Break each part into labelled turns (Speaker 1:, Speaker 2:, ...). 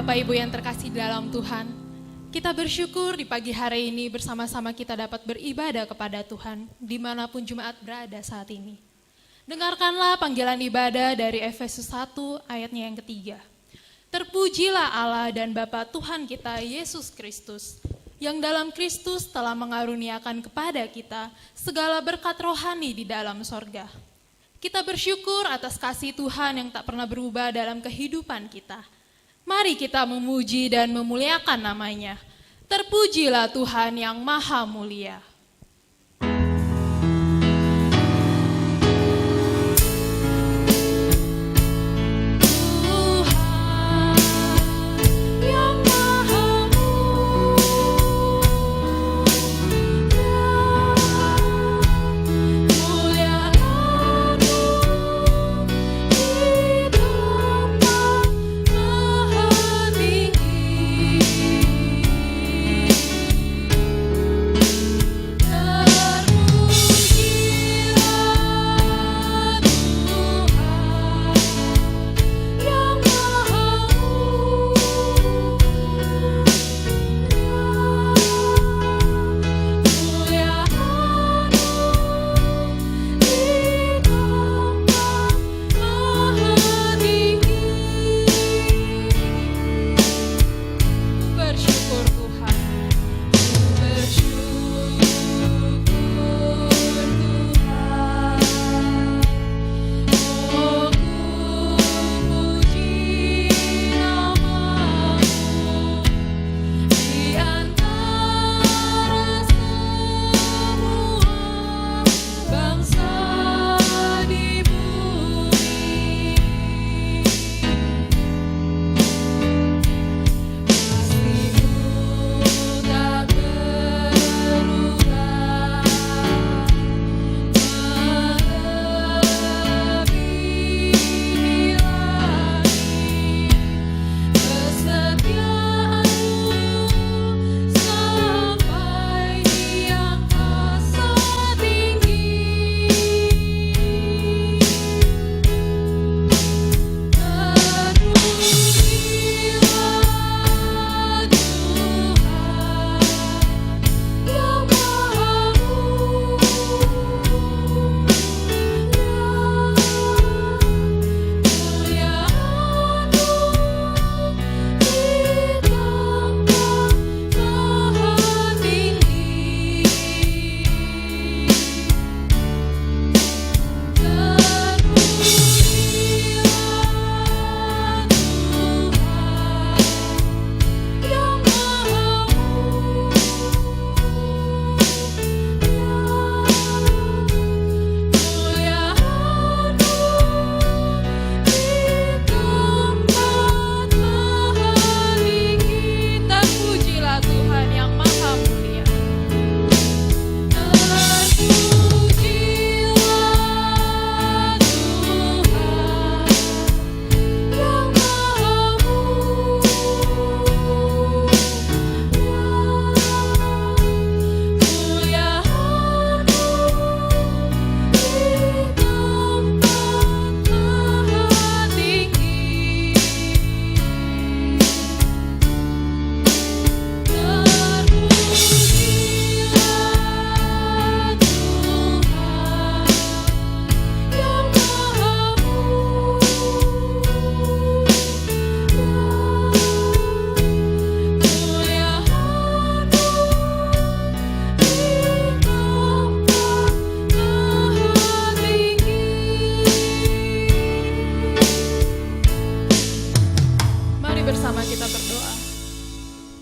Speaker 1: Bapak Ibu yang terkasih dalam Tuhan, kita bersyukur di pagi hari ini bersama-sama kita dapat beribadah kepada Tuhan dimanapun jemaat berada saat ini. Dengarkanlah panggilan ibadah dari Efesus 1 ayatnya yang ketiga. Terpujilah Allah dan Bapa Tuhan kita Yesus Kristus, yang dalam Kristus telah mengaruniakan kepada kita segala berkat rohani di dalam sorga. Kita bersyukur atas kasih Tuhan yang tak pernah berubah dalam kehidupan kita. Mari kita memuji dan memuliakan namanya. Terpujilah Tuhan yang maha mulia.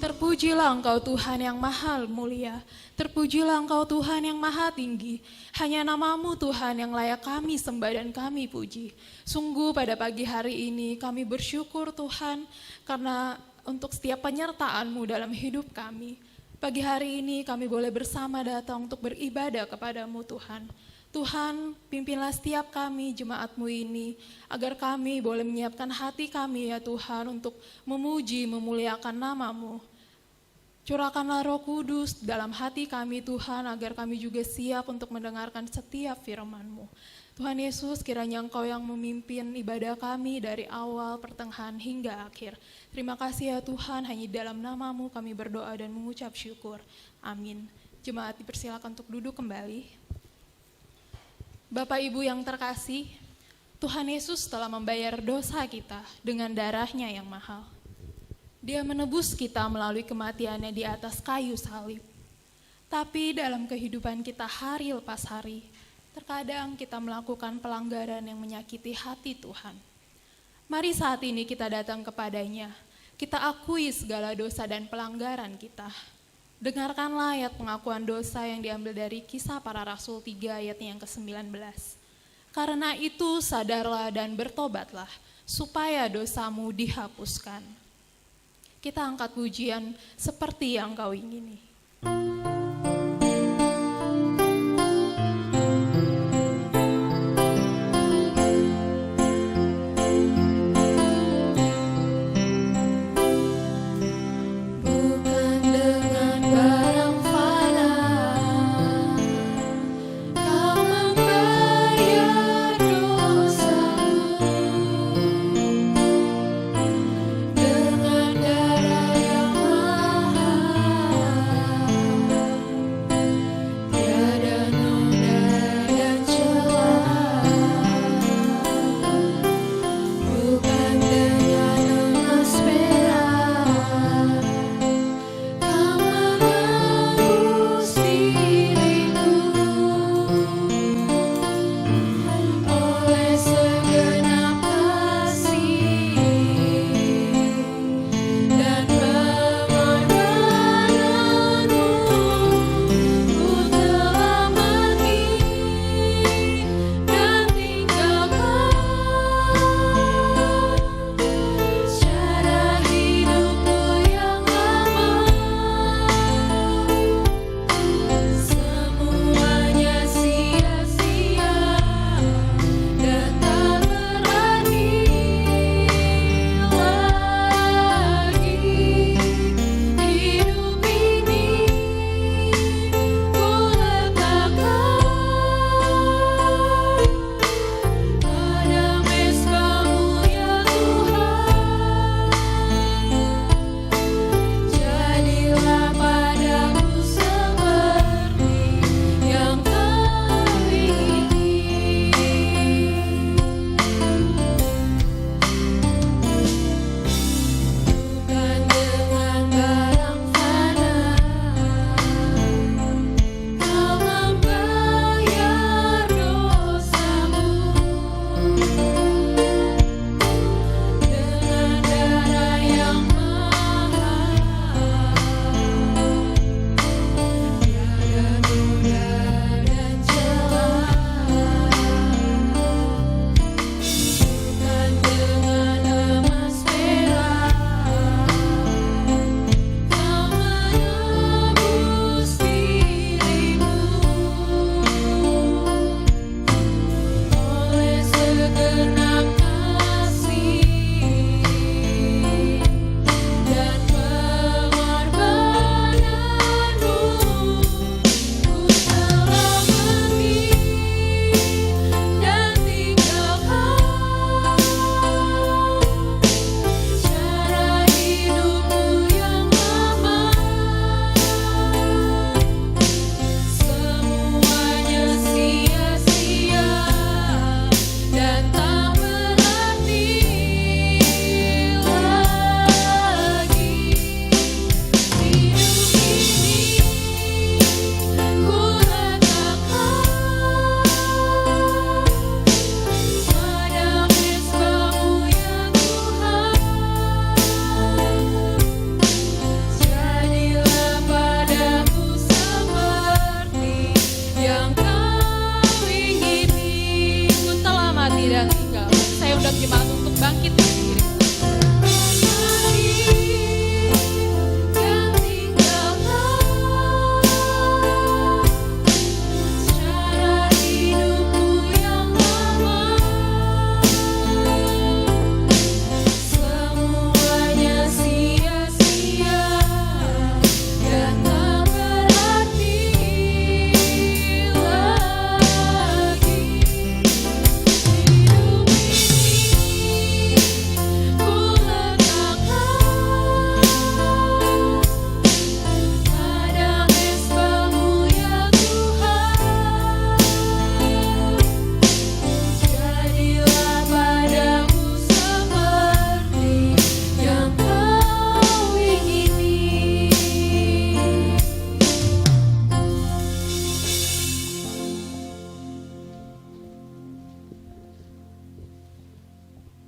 Speaker 1: Terpujilah Engkau Tuhan yang maha mulia, terpujilah Engkau Tuhan yang maha tinggi. Hanya nama-Mu Tuhan yang layak kami sembah dan kami puji. Sungguh pada pagi hari ini kami bersyukur Tuhan karena untuk setiap penyertaan-Mu dalam hidup kami. Pagi hari ini kami boleh bersama datang untuk beribadah kepada-Mu Tuhan. Tuhan, pimpinlah setiap kami jemaat-Mu ini, agar kami boleh menyiapkan hati kami ya Tuhan untuk memuji, memuliakan nama-Mu. Curahkanlah Roh Kudus dalam hati kami Tuhan, agar kami juga siap untuk mendengarkan setiap firman-Mu. Tuhan Yesus, kiranya Engkau yang memimpin ibadah kami dari awal, pertengahan, hingga akhir. Terima kasih ya Tuhan, hanya dalam nama-Mu kami berdoa dan mengucap syukur. Amin. Jemaat dipersilakan untuk duduk kembali. Bapak Ibu yang terkasih, Tuhan Yesus telah membayar dosa kita dengan darah-Nya yang mahal. Dia menebus kita melalui kematiannya di atas kayu salib. Tapi dalam kehidupan kita hari lepas hari, terkadang kita melakukan pelanggaran yang menyakiti hati Tuhan. Mari saat ini kita datang kepada-Nya. Kita akui segala dosa dan pelanggaran kita. Dengarkanlah ayat pengakuan dosa yang diambil dari Kisah Para Rasul 3 ayat yang ke-19. Karena itu sadarlah dan bertobatlah, supaya dosamu dihapuskan. Kita angkat pujian seperti yang Kau ingini.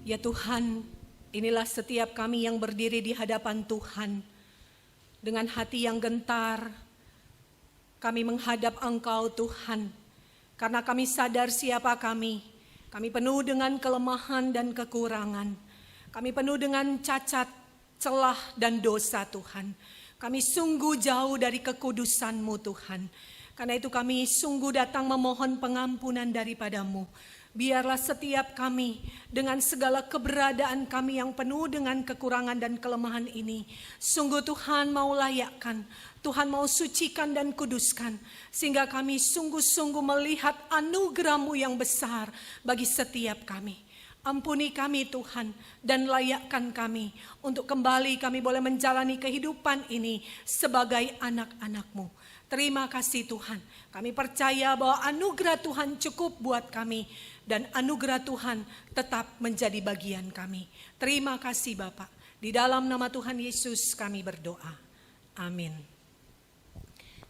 Speaker 2: Ya Tuhan, inilah setiap kami yang berdiri di hadapan Tuhan. Dengan hati yang gentar, kami menghadap Engkau Tuhan. Karena kami sadar siapa kami. Kami penuh dengan kelemahan dan kekurangan. Kami penuh dengan cacat, celah dan dosa Tuhan. Kami sungguh jauh dari kekudusan-Mu Tuhan. Karena itu kami sungguh datang memohon pengampunan daripada-Mu. Biarlah setiap kami dengan segala keberadaan kami yang penuh dengan kekurangan dan kelemahan ini, sungguh Tuhan mau layakkan, Tuhan mau sucikan dan kuduskan, sehingga kami sungguh-sungguh melihat anugerah-Mu yang besar bagi setiap kami. Ampuni kami Tuhan dan layakkan kami untuk kembali kami boleh menjalani kehidupan ini sebagai anak-anak-Mu. Terima kasih Tuhan, kami percaya bahwa anugerah Tuhan cukup buat kami dan anugerah Tuhan tetap menjadi bagian kami. Terima kasih Bapa. Di dalam nama Tuhan Yesus kami berdoa. Amin.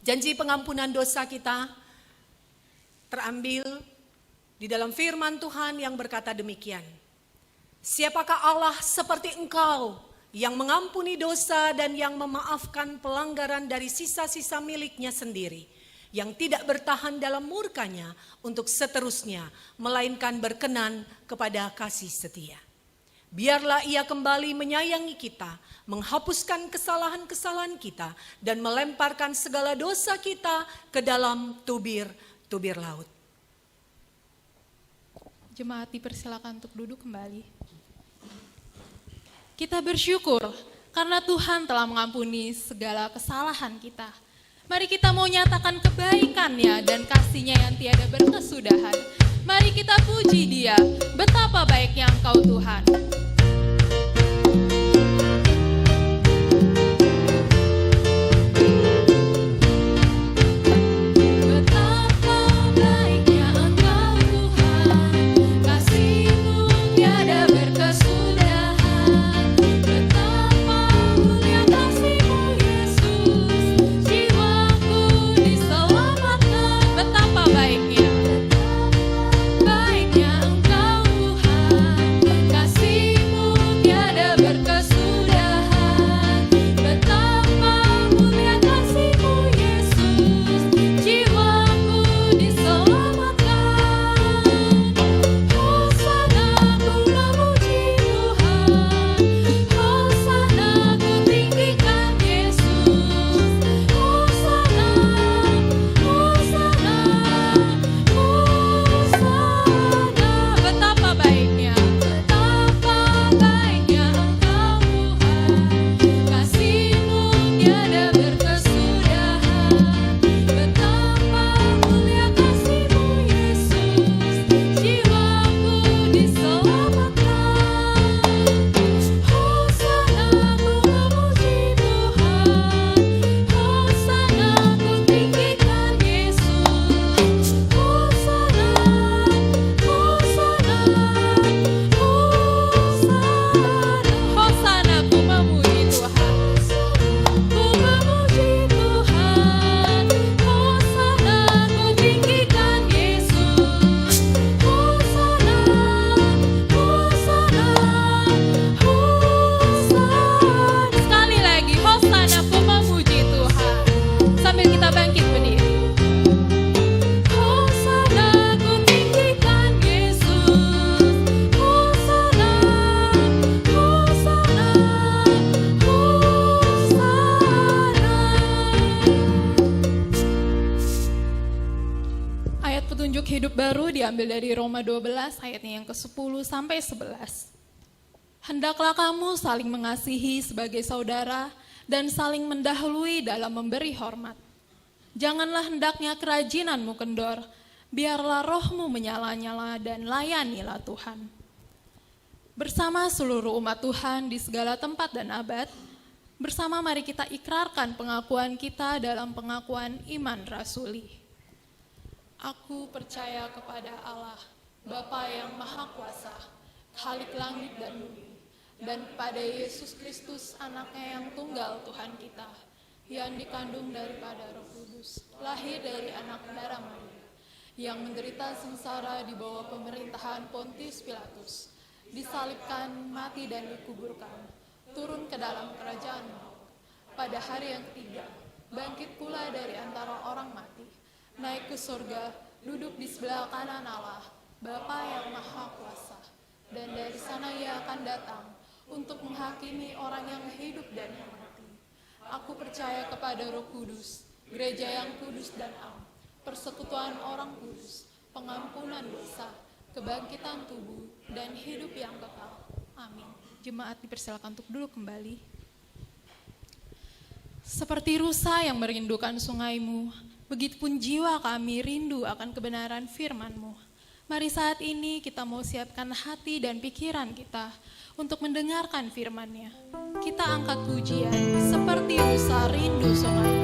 Speaker 2: Janji pengampunan dosa kita terambil di dalam firman Tuhan yang berkata demikian. Siapakah Allah seperti Engkau yang mengampuni dosa dan yang memaafkan pelanggaran dari sisa-sisa miliknya sendiri, yang tidak bertahan dalam murkanya untuk seterusnya, melainkan berkenan kepada kasih setia. Biarlah Ia kembali menyayangi kita, menghapuskan kesalahan-kesalahan kita, dan melemparkan segala dosa kita ke dalam tubir-tubir laut.
Speaker 1: Jemaat dipersilakan untuk duduk kembali. Kita bersyukur karena Tuhan telah mengampuni segala kesalahan kita. Mari kita mau nyatakan kebaikan-Nya dan kasih-Nya yang tiada berkesudahan. Mari kita puji Dia, betapa baiknya Engkau Tuhan. Hidup baru diambil dari Roma 12 ayatnya yang ke-10 sampai 11. Hendaklah kamu saling mengasihi sebagai saudara dan saling mendahului dalam memberi hormat. Janganlah hendaknya kerajinanmu kendor, biarlah rohmu menyala-nyala dan layanilah Tuhan. Bersama seluruh umat Tuhan di segala tempat dan abad, bersama mari kita ikrarkan pengakuan kita dalam pengakuan iman rasuli. Aku percaya kepada Allah, Bapa yang Maha Kuasa, Khalik langit dan bumi, dan kepada Yesus Kristus, anaknya yang tunggal Tuhan kita, yang dikandung daripada Roh Kudus, lahir dari anak darah Maria, yang menderita sengsara di bawah pemerintahan Pontius Pilatus, disalibkan, mati dan dikuburkan, turun ke dalam kerajaan maut. Pada hari yang ketiga, bangkit pula dari antara orang mati, naik ke surga, duduk di sebelah kanan Allah, Bapa yang Maha Kuasa. Dan dari sana ia akan datang untuk menghakimi orang yang hidup dan yang mati. Aku percaya kepada Roh Kudus, gereja yang kudus dan am, persekutuan orang kudus, pengampunan dosa, kebangkitan tubuh, dan hidup yang kekal. Amin. Jemaat dipersilakan untuk duduk kembali. Seperti rusa yang merindukan sungaimu, begitupun jiwa kami rindu akan kebenaran firman-Mu. Mari saat ini kita mau siapkan hati dan pikiran kita untuk mendengarkan firman-Nya. Kita angkat pujian seperti rusa rindu sungai.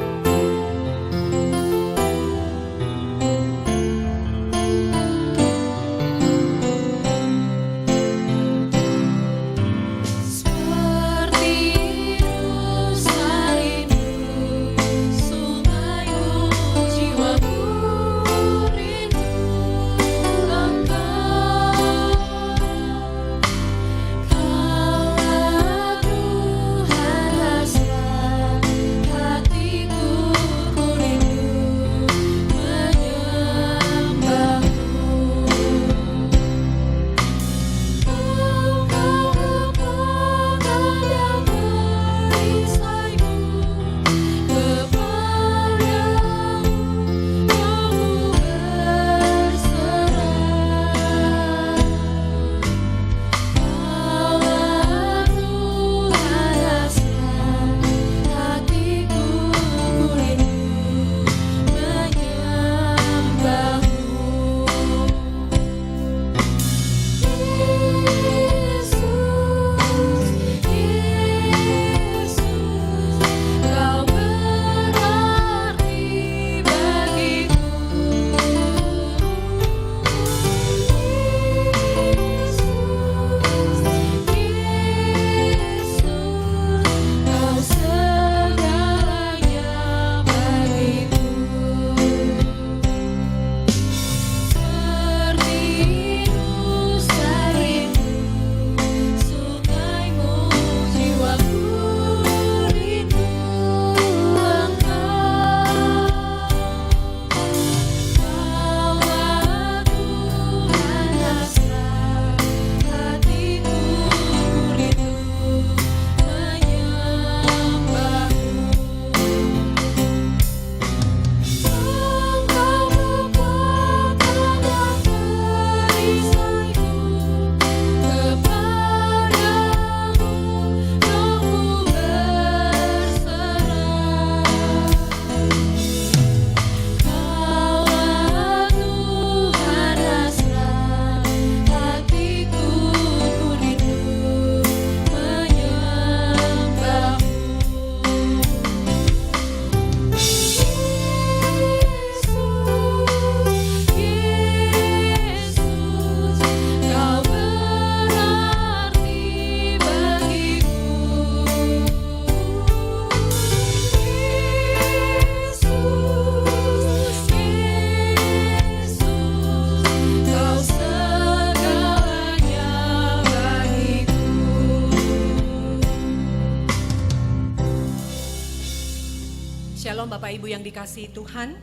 Speaker 2: Shalom Bapak Ibu yang dikasihi Tuhan.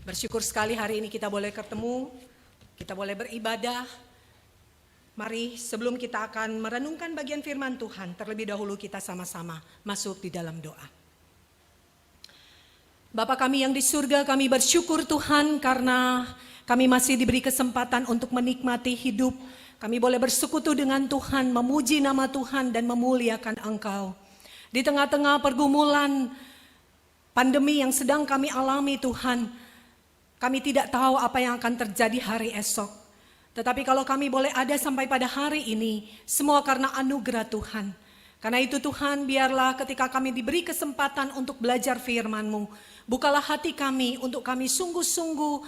Speaker 2: Bersyukur sekali hari ini kita boleh ketemu, kita boleh beribadah. Mari sebelum kita akan merenungkan bagian firman Tuhan, terlebih dahulu kita sama-sama masuk di dalam doa. Bapa kami yang di surga, kami bersyukur Tuhan karena kami masih diberi kesempatan untuk menikmati hidup. Kami boleh bersekutu dengan Tuhan, memuji nama Tuhan dan memuliakan Engkau. Di tengah-tengah pergumulan pandemi yang sedang kami alami Tuhan, kami tidak tahu apa yang akan terjadi hari esok. Tetapi kalau kami boleh ada sampai pada hari ini, semua karena anugerah Tuhan. Karena itu Tuhan, biarlah ketika kami diberi kesempatan untuk belajar firman-Mu, bukalah hati kami untuk kami sungguh-sungguh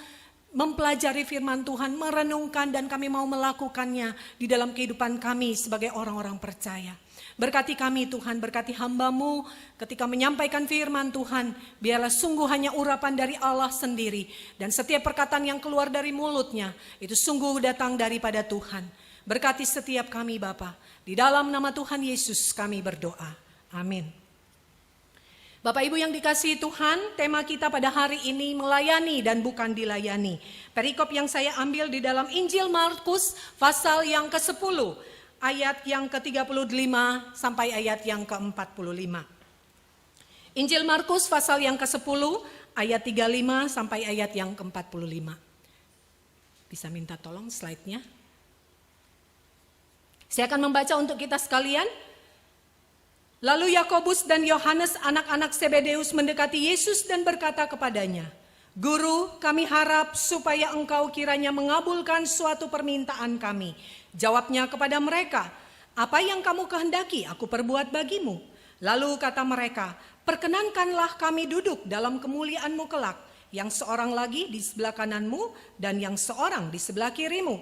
Speaker 2: mempelajari firman Tuhan, merenungkan dan kami mau melakukannya di dalam kehidupan kami sebagai orang-orang percaya. Berkati kami Tuhan, berkati hamba-Mu ketika menyampaikan firman Tuhan, biarlah sungguh hanya urapan dari Allah sendiri. Dan setiap perkataan yang keluar dari mulutnya, itu sungguh datang daripada Tuhan. Berkati setiap kami Bapa. Di dalam nama Tuhan Yesus kami berdoa. Amin. Bapak Ibu yang dikasihi Tuhan, tema kita pada hari ini melayani dan bukan dilayani. Perikop yang saya ambil di dalam Injil Markus pasal yang ke-10, ayat yang ke-35 sampai ayat yang ke-45. Injil Markus pasal yang ke-10, ayat 35 sampai ayat yang ke-45. Bisa minta tolong slide-nya. Saya akan membaca untuk kita sekalian. Lalu Yakobus dan Yohanes anak-anak Zebedeus mendekati Yesus dan berkata kepadanya, "Guru, kami harap supaya engkau kiranya mengabulkan suatu permintaan kami." Jawabnya kepada mereka, "Apa yang kamu kehendaki aku perbuat bagimu?" Lalu kata mereka, "Perkenankanlah kami duduk dalam kemuliaan-Mu kelak, yang seorang lagi di sebelah kananmu dan yang seorang di sebelah kirimu."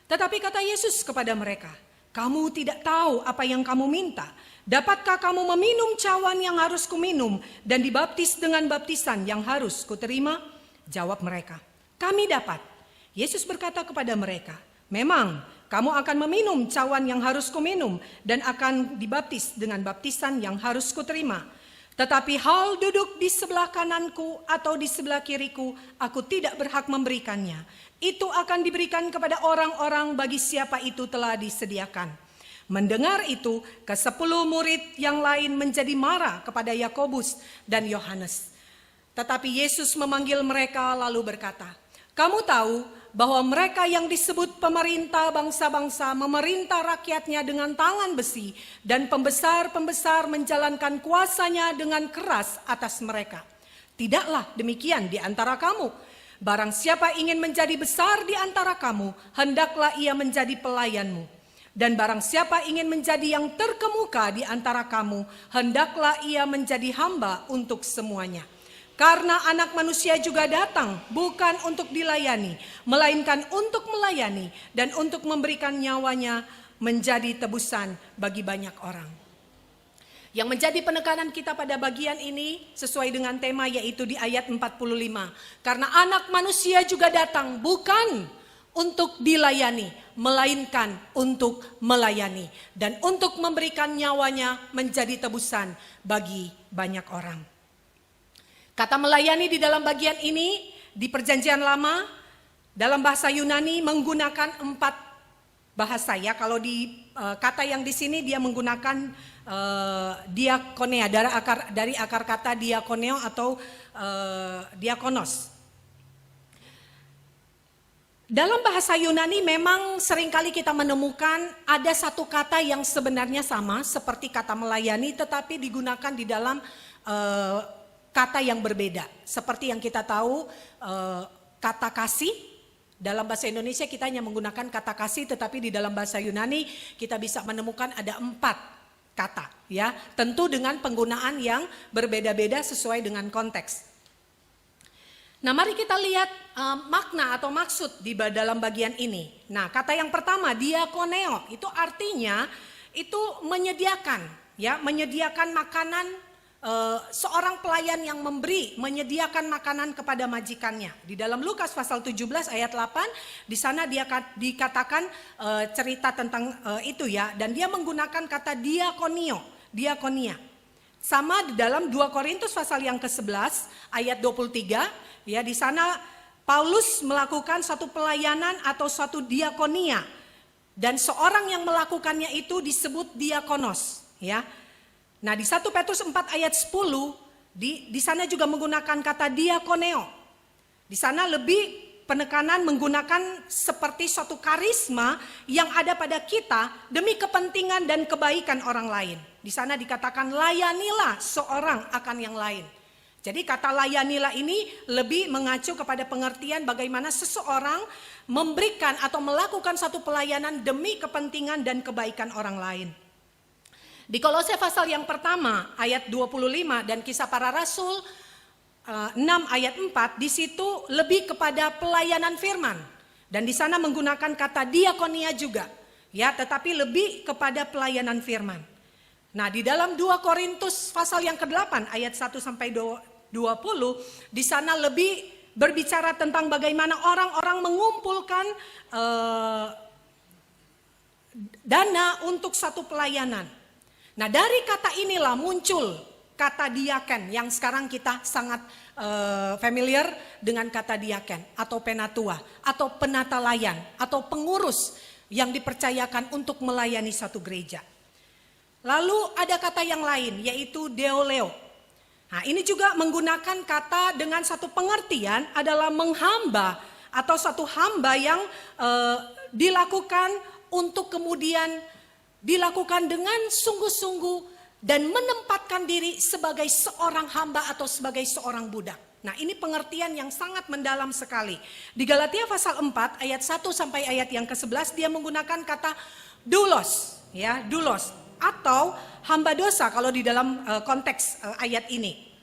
Speaker 2: Tetapi kata Yesus kepada mereka, "Kamu tidak tahu apa yang kamu minta. Dapatkah kamu meminum cawan yang harus kuminum dan dibaptis dengan baptisan yang harus kuterima?" Jawab mereka, "Kami dapat." Yesus berkata kepada mereka, "Memang kamu akan meminum cawan yang harus kuminum dan akan dibaptis dengan baptisan yang harus kuterima. Tetapi hal duduk di sebelah kananku atau di sebelah kiriku, aku tidak berhak memberikannya. Itu akan diberikan kepada orang-orang bagi siapa itu telah disediakan." Mendengar itu, ke-10 murid yang lain menjadi marah kepada Yakobus dan Yohanes. Tetapi Yesus memanggil mereka lalu berkata, "Kamu tahu bahwa mereka yang disebut pemerintah bangsa-bangsa memerintah rakyatnya dengan tangan besi, dan pembesar-pembesar menjalankan kuasanya dengan keras atas mereka. Tidaklah demikian di antara kamu. Barang siapa ingin menjadi besar di antara kamu, hendaklah ia menjadi pelayanmu. Dan barang siapa ingin menjadi yang terkemuka di antara kamu, hendaklah ia menjadi hamba untuk semuanya. Karena Anak Manusia juga datang bukan untuk dilayani, melainkan untuk melayani dan untuk memberikan nyawanya menjadi tebusan bagi banyak orang." Yang menjadi penekanan kita pada bagian ini sesuai dengan tema, yaitu di ayat 45. Karena Anak Manusia juga datang bukan untuk dilayani, melainkan untuk melayani dan untuk memberikan nyawanya menjadi tebusan bagi banyak orang. Kata melayani di dalam bagian ini di Perjanjian Lama dalam bahasa Yunani menggunakan 4 bahasa ya. Kalau di kata yang di sini dia menggunakan diakonia, dari akar kata diakoneo atau diakonos. Dalam bahasa Yunani memang seringkali kita menemukan ada satu kata yang sebenarnya sama seperti kata melayani, tetapi digunakan di dalam kata yang berbeda. Seperti yang kita tahu kata kasih, dalam bahasa Indonesia kita hanya menggunakan kata kasih, tetapi di dalam bahasa Yunani kita bisa menemukan ada 4 kata ya. Tentu dengan penggunaan yang berbeda-beda sesuai dengan konteks. Nah, mari kita lihat makna atau maksud di dalam bagian ini. Nah, kata yang pertama diakoneo itu artinya itu menyediakan, ya, menyediakan makanan. Seorang pelayan yang menyediakan makanan kepada majikannya. Di dalam Lukas pasal 17 ayat 8 di sana dia dikatakan cerita tentang itu ya, dan dia menggunakan kata diakonia. Sama di dalam 2 Korintus pasal yang ke-11 ayat 23, ya, di sana Paulus melakukan satu pelayanan atau satu diakonia, dan seorang yang melakukannya itu disebut diakonos, ya. Nah, di 1 Petrus 4 ayat 10 di sana juga menggunakan kata diakoneo. Di sana lebih penekanan menggunakan seperti suatu karisma yang ada pada kita demi kepentingan dan kebaikan orang lain. Di sana dikatakan layanilah seorang akan yang lain. Jadi kata layanilah ini lebih mengacu kepada pengertian bagaimana seseorang memberikan atau melakukan satu pelayanan demi kepentingan dan kebaikan orang lain. Di Kolose pasal yang pertama ayat 25 dan Kisah Para Rasul 6 ayat 4, di situ lebih kepada pelayanan firman. Dan di sana menggunakan kata diakonia juga, ya, tetapi lebih kepada pelayanan firman. Nah, di dalam 2 Korintus pasal yang ke-8 ayat 1 sampai 20, di sana lebih berbicara tentang bagaimana orang-orang mengumpulkan dana untuk satu pelayanan. Nah, dari kata inilah muncul kata diaken yang sekarang kita sangat familiar dengan kata diaken atau penatua atau penata layan atau pengurus yang dipercayakan untuk melayani satu gereja. Lalu ada kata yang lain yaitu deoleo. Nah, ini juga menggunakan kata dengan satu pengertian adalah menghamba atau satu hamba yang dilakukan untuk kemudian dilakukan dengan sungguh-sungguh dan menempatkan diri sebagai seorang hamba atau sebagai seorang budak. Nah, ini pengertian yang sangat mendalam sekali. Di Galatia pasal 4 ayat 1 sampai ayat yang ke-11 dia menggunakan kata doulos, ya, doulos atau hamba dosa kalau di dalam konteks ayat ini.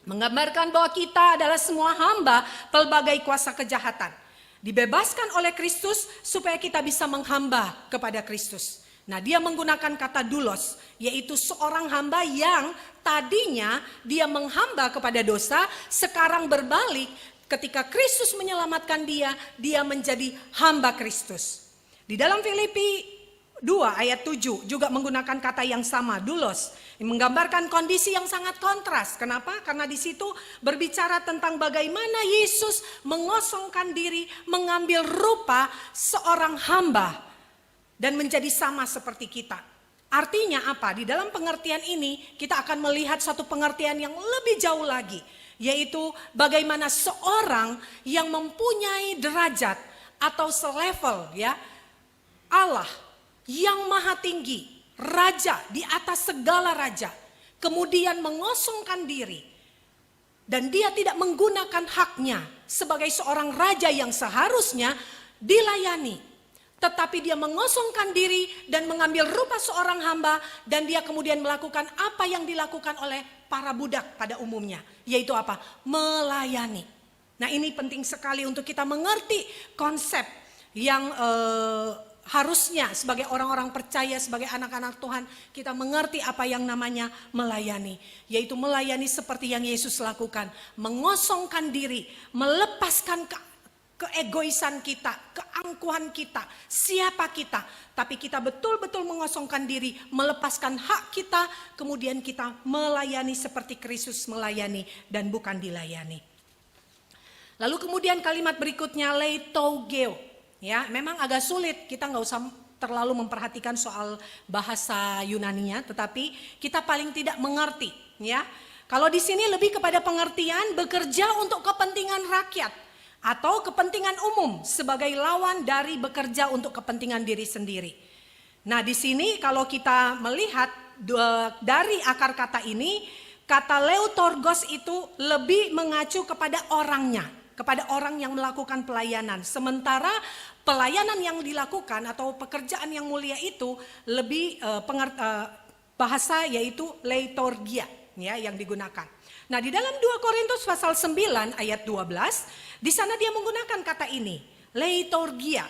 Speaker 2: Menggambarkan bahwa kita adalah semua hamba pelbagai kuasa kejahatan. Dibebaskan oleh Kristus supaya kita bisa menghamba kepada Kristus. Nah, dia menggunakan kata doulos, yaitu seorang hamba yang tadinya dia menghamba kepada dosa, sekarang berbalik ketika Kristus menyelamatkan dia, dia menjadi hamba Kristus. Di dalam Filipi 2 ayat 7 juga menggunakan kata yang sama, doulos, menggambarkan kondisi yang sangat kontras. Kenapa? Karena di situ berbicara tentang bagaimana Yesus mengosongkan diri, mengambil rupa seorang hamba dan menjadi sama seperti kita. Artinya apa? Di dalam pengertian ini kita akan melihat satu pengertian yang lebih jauh lagi, yaitu bagaimana seorang yang mempunyai derajat atau selevel, ya, Allah yang maha tinggi, raja di atas segala raja, kemudian mengosongkan diri dan dia tidak menggunakan haknya sebagai seorang raja yang seharusnya dilayani. Tetapi dia mengosongkan diri dan mengambil rupa seorang hamba dan dia kemudian melakukan apa yang dilakukan oleh para budak pada umumnya. Yaitu apa? Melayani. Nah, ini penting sekali untuk kita mengerti konsep yang harusnya sebagai orang-orang percaya, sebagai anak-anak Tuhan, kita mengerti apa yang namanya melayani. Yaitu melayani seperti yang Yesus lakukan. Mengosongkan diri, melepaskan keegoisan kita, keangkuhan kita, siapa kita. Tapi kita betul-betul mengosongkan diri, melepaskan hak kita, kemudian kita melayani seperti Kristus melayani dan bukan dilayani. Lalu kemudian kalimat berikutnya leitogeo. Ya, memang agak sulit, kita nggak usah terlalu memperhatikan soal bahasa Yunaninya, tetapi kita paling tidak mengerti. Ya, kalau di sini lebih kepada pengertian bekerja untuk kepentingan rakyat atau kepentingan umum sebagai lawan dari bekerja untuk kepentingan diri sendiri. Nah, di sini kalau kita melihat dari akar kata ini, kata leutorgos itu lebih mengacu kepada orangnya, kepada orang yang melakukan pelayanan. Sementara pelayanan yang dilakukan atau pekerjaan yang mulia itu lebih bahasa yaitu leitorgia, ya, yang digunakan. Nah, di dalam 2 Korintus pasal 9 ayat 12, di sana dia menggunakan kata ini, leitorgia,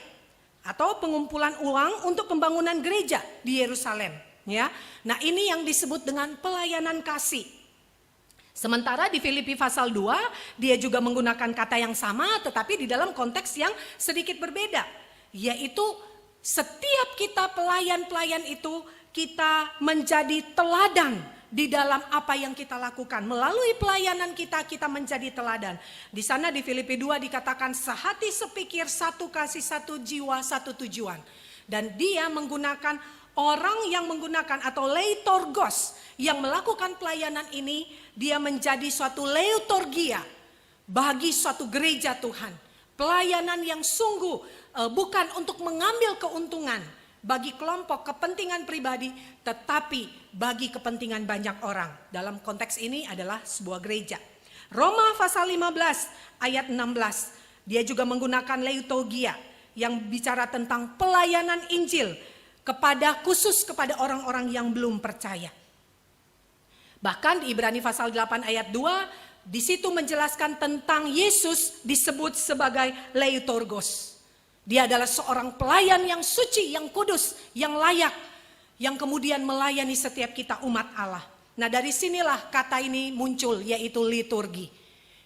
Speaker 2: atau pengumpulan uang untuk pembangunan gereja di Yerusalem. Ya, nah ini yang disebut dengan pelayanan kasih. Sementara di Filipi pasal 2, dia juga menggunakan kata yang sama, tetapi di dalam konteks yang sedikit berbeda. Yaitu setiap kita pelayan-pelayan itu, kita menjadi teladan di dalam apa yang kita lakukan. Melalui pelayanan kita, kita menjadi teladan. Di sana di Filipi 2 dikatakan sehati sepikir, satu kasih, satu jiwa, satu tujuan. Dan dia menggunakan orang yang menggunakan atau leitorgos yang melakukan pelayanan ini, dia menjadi suatu leutorgia bagi suatu gereja Tuhan. Pelayanan yang sungguh bukan untuk mengambil keuntungan bagi kelompok kepentingan pribadi, tetapi bagi kepentingan banyak orang. Dalam konteks ini adalah sebuah gereja. Roma pasal 15 ayat 16, dia juga menggunakan leutogia yang bicara tentang pelayanan Injil khusus kepada orang-orang yang belum percaya. Bahkan di Ibrani pasal 8 ayat 2, di situ menjelaskan tentang Yesus disebut sebagai leutorgos. Dia adalah seorang pelayan yang suci, yang kudus, yang layak, yang kemudian melayani setiap kita umat Allah. Nah, dari sinilah kata ini muncul, yaitu liturgi.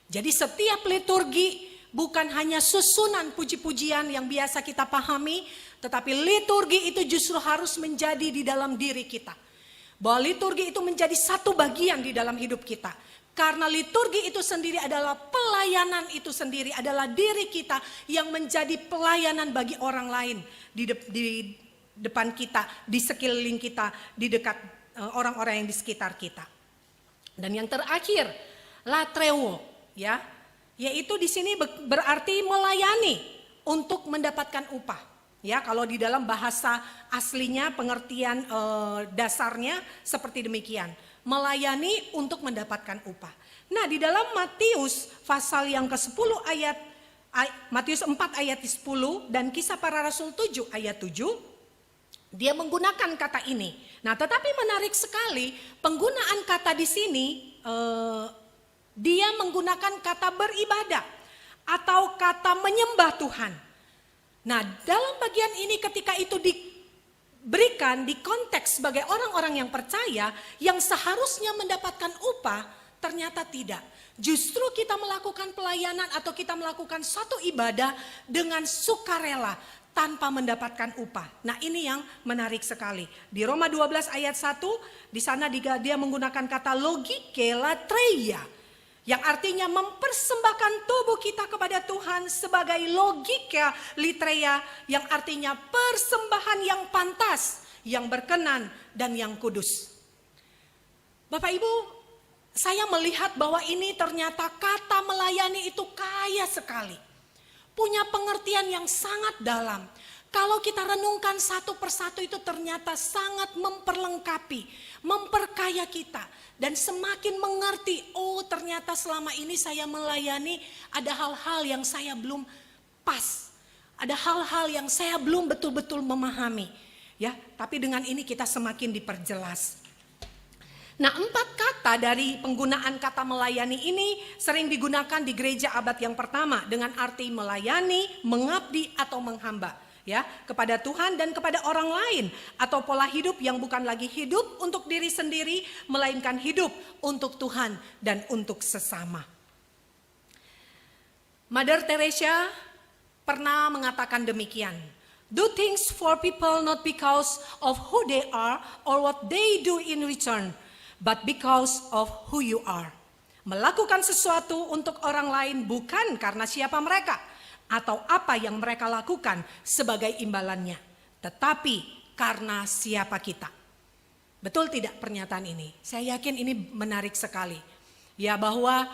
Speaker 2: Jadi setiap liturgi bukan hanya susunan puji-pujian yang biasa kita pahami, tetapi liturgi itu justru harus menjadi di dalam diri kita. Bahwa liturgi itu menjadi satu bagian di dalam hidup kita. Karena liturgi itu sendiri adalah pelayanan itu sendiri, adalah diri kita yang menjadi pelayanan bagi orang lain di depan kita, di sekeliling kita, di dekat orang-orang yang di sekitar kita. Dan yang terakhir, latreuo, ya, yaitu di sini berarti melayani untuk mendapatkan upah. Ya, kalau di dalam bahasa aslinya pengertian dasarnya seperti demikian. Melayani untuk mendapatkan upah. Nah, di dalam Matius pasal yang ke-10 Matius 4 ayat 10 dan Kisah Para Rasul 7 ayat 7, dia menggunakan kata ini. Nah, tetapi menarik sekali penggunaan kata di sini, dia menggunakan kata beribadah atau kata menyembah Tuhan. Nah, dalam bagian ini ketika itu diberikan di konteks sebagai orang-orang yang percaya yang seharusnya mendapatkan upah, ternyata tidak. Justru kita melakukan pelayanan atau kita melakukan suatu ibadah dengan sukarela tanpa mendapatkan upah. Nah, ini yang menarik sekali. Di Roma 12 ayat 1, di sana dia menggunakan kata logike latreia, yang artinya mempersembahkan tubuh kita kepada Tuhan sebagai logika litreia, yang artinya persembahan yang pantas, yang berkenan dan yang kudus. Bapak Ibu, saya melihat bahwa ini ternyata kata melayani itu kaya sekali. Punya pengertian yang sangat dalam. Kalau kita renungkan satu persatu itu ternyata sangat memperlengkapi, memperkaya kita. Dan semakin mengerti, oh ternyata selama ini saya melayani ada hal-hal yang saya belum pas. Ada hal-hal yang saya belum betul-betul memahami. Ya, tapi dengan ini kita semakin diperjelas. Nah, 4 kata dari penggunaan kata melayani ini sering digunakan di gereja abad yang pertama dengan arti melayani, mengabdi atau menghamba. Ya, kepada Tuhan dan kepada orang lain, atau pola hidup yang bukan lagi hidup untuk diri sendiri melainkan hidup untuk Tuhan dan untuk sesama. Mother Teresa pernah mengatakan demikian, do things for people not because of who they are or what they do in return, but because of who you are. Melakukan sesuatu untuk orang lain bukan karena siapa mereka atau apa yang mereka lakukan sebagai imbalannya, tetapi karena siapa kita. Betul tidak pernyataan ini? Saya yakin ini menarik sekali. Ya, bahwa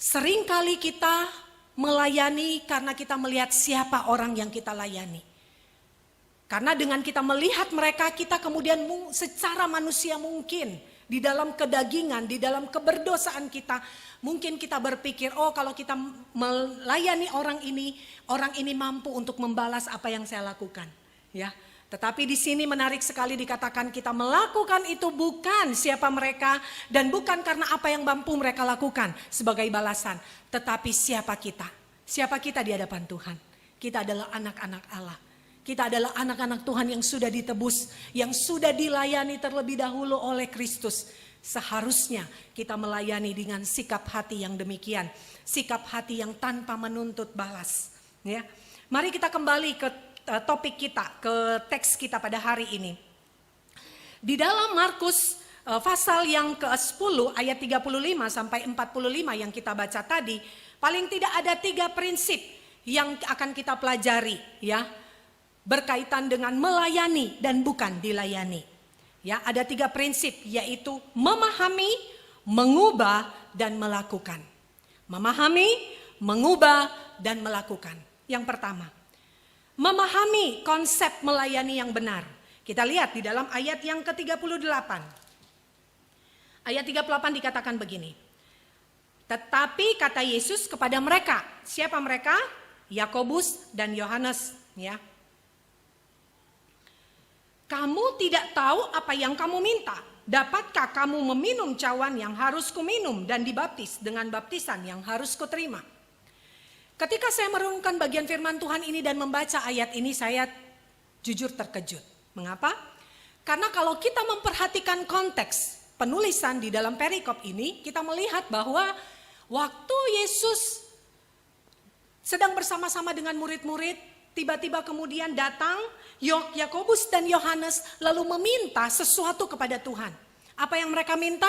Speaker 2: seringkali kita melayani karena kita melihat siapa orang yang kita layani. Karena dengan kita melihat mereka, kita kemudian secara manusia mungkin di dalam kedagingan, di dalam keberdosaan kita, mungkin kita berpikir, oh kalau kita melayani orang ini mampu untuk membalas apa yang saya lakukan. Ya, tetapi di sini menarik sekali dikatakan kita melakukan itu bukan siapa mereka dan bukan karena apa yang mampu mereka lakukan sebagai balasan, tetapi siapa kita. Siapa kita di hadapan Tuhan? Kita adalah anak-anak Allah. Kita adalah anak-anak Tuhan yang sudah ditebus, yang sudah dilayani terlebih dahulu oleh Kristus. Seharusnya kita melayani dengan sikap hati yang demikian, sikap hati yang tanpa menuntut balas. Ya, mari kita kembali ke topik kita, ke teks kita pada hari ini. Di dalam Markus pasal yang ke-10 ayat 35 sampai 45 yang kita baca tadi, paling tidak ada 3 prinsip yang akan kita pelajari, ya, berkaitan dengan melayani dan bukan dilayani. Ya, ada 3 prinsip, yaitu memahami, mengubah, dan melakukan. Memahami, mengubah, dan melakukan. Yang pertama, memahami konsep melayani yang benar. Kita lihat di dalam ayat yang ke-38. Ayat 38 dikatakan begini. Tetapi kata Yesus kepada mereka, siapa mereka? Yakobus dan Yohanes, ya. Kamu tidak tahu apa yang kamu minta. Dapatkah kamu meminum cawan yang harus kuminum dan dibaptis dengan baptisan yang harus kuterima? Ketika saya merenungkan bagian firman Tuhan ini dan membaca ayat ini, saya jujur terkejut. Mengapa? Karena kalau kita memperhatikan konteks penulisan di dalam perikop ini, kita melihat bahwa waktu Yesus sedang bersama-sama dengan murid-murid, tiba-tiba kemudian datang Yakobus dan Yohanes lalu meminta sesuatu kepada Tuhan. Apa yang mereka minta?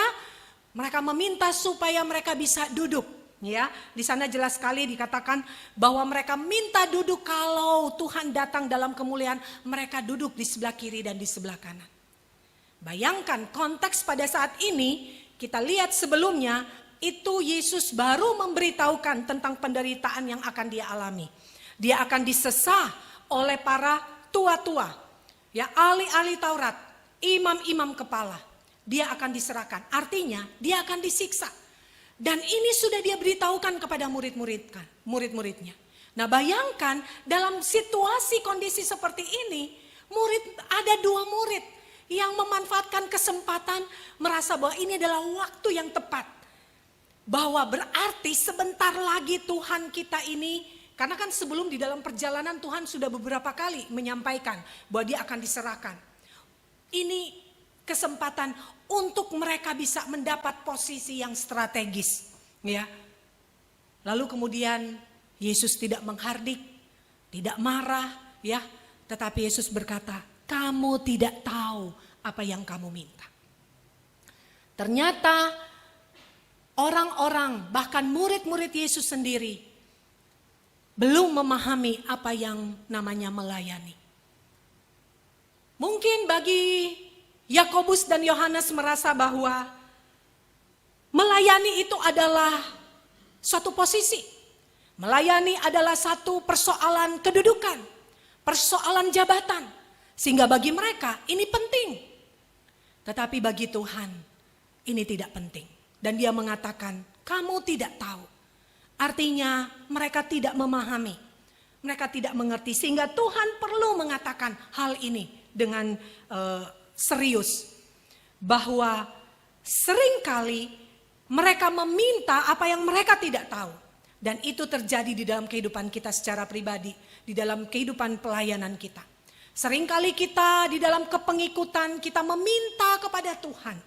Speaker 2: Mereka meminta supaya mereka bisa duduk. Ya, di sana jelas sekali dikatakan bahwa mereka minta duduk kalau Tuhan datang dalam kemuliaan, mereka duduk di sebelah kiri dan di sebelah kanan. Bayangkan konteks pada saat ini, kita lihat sebelumnya itu Yesus baru memberitahukan tentang penderitaan yang akan dia alami. Dia akan disesah oleh para tua-tua, ya, ahli-ahli Taurat, imam-imam kepala. Dia akan diserahkan, artinya dia akan disiksa. Dan ini sudah dia beritahukan kepada murid-muridnya. Nah, bayangkan dalam situasi kondisi seperti ini, ada 2 murid yang memanfaatkan kesempatan, merasa bahwa ini adalah waktu yang tepat. Bahwa berarti sebentar lagi Tuhan kita ini, karena kan sebelum di dalam perjalanan Tuhan sudah beberapa kali menyampaikan bahwa dia akan diserahkan. Ini kesempatan untuk mereka bisa mendapat posisi yang strategis, ya. Lalu kemudian Yesus tidak menghardik, tidak marah, ya, tetapi Yesus berkata, "Kamu tidak tahu apa yang kamu minta." Ternyata orang-orang, bahkan murid-murid Yesus sendiri belum memahami apa yang namanya melayani. Mungkin bagi Yakobus dan Yohanes merasa bahwa melayani itu adalah suatu posisi. Melayani adalah satu persoalan kedudukan, persoalan jabatan. Sehingga bagi mereka ini penting. Tetapi bagi Tuhan ini tidak penting. Dan dia mengatakan, kamu tidak tahu. Artinya mereka tidak memahami. Mereka tidak mengerti. Sehingga Tuhan perlu mengatakan hal ini dengan serius, bahwa seringkali mereka meminta apa yang mereka tidak tahu, dan itu terjadi di dalam kehidupan kita secara pribadi, di dalam kehidupan pelayanan kita. Seringkali kita di dalam kepengikutan kita meminta kepada Tuhan,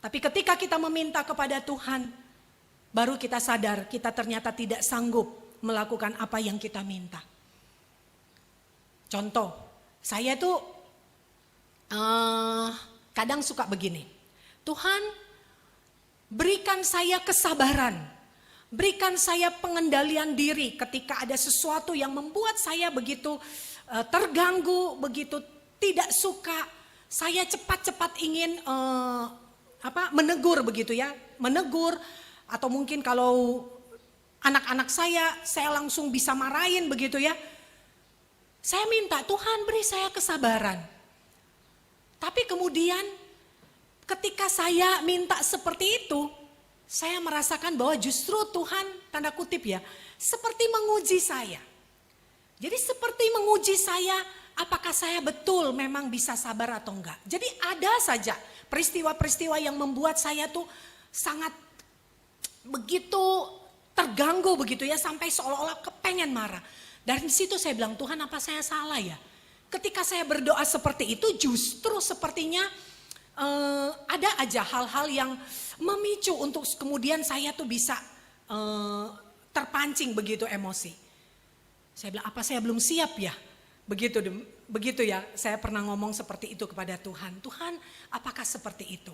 Speaker 2: tapi ketika kita meminta kepada Tuhan, baru kita sadar kita ternyata tidak sanggup melakukan apa yang kita minta. Contoh, saya tuh kadang suka begini, Tuhan berikan saya kesabaran, berikan saya pengendalian diri ketika ada sesuatu yang membuat saya begitu terganggu, begitu tidak suka, saya cepat-cepat ingin menegur begitu ya, menegur, atau mungkin kalau anak-anak saya langsung bisa marahin begitu ya. Saya minta Tuhan beri saya kesabaran. Tapi kemudian ketika saya minta seperti itu, saya merasakan bahwa justru Tuhan, tanda kutip ya, seperti menguji saya. Jadi seperti menguji saya, apakah saya betul memang bisa sabar atau enggak. Jadi ada saja peristiwa-peristiwa yang membuat saya tuh sangat begitu terganggu begitu ya, sampai seolah-olah kepengen marah. Dari situ saya bilang, Tuhan apa saya salah ya? Ketika saya berdoa seperti itu, justru sepertinya ada aja hal-hal yang memicu untuk kemudian saya tuh bisa terpancing begitu emosi. Saya bilang, apa saya belum siap ya? Begitu ya, saya pernah ngomong seperti itu kepada Tuhan. Tuhan, apakah seperti itu?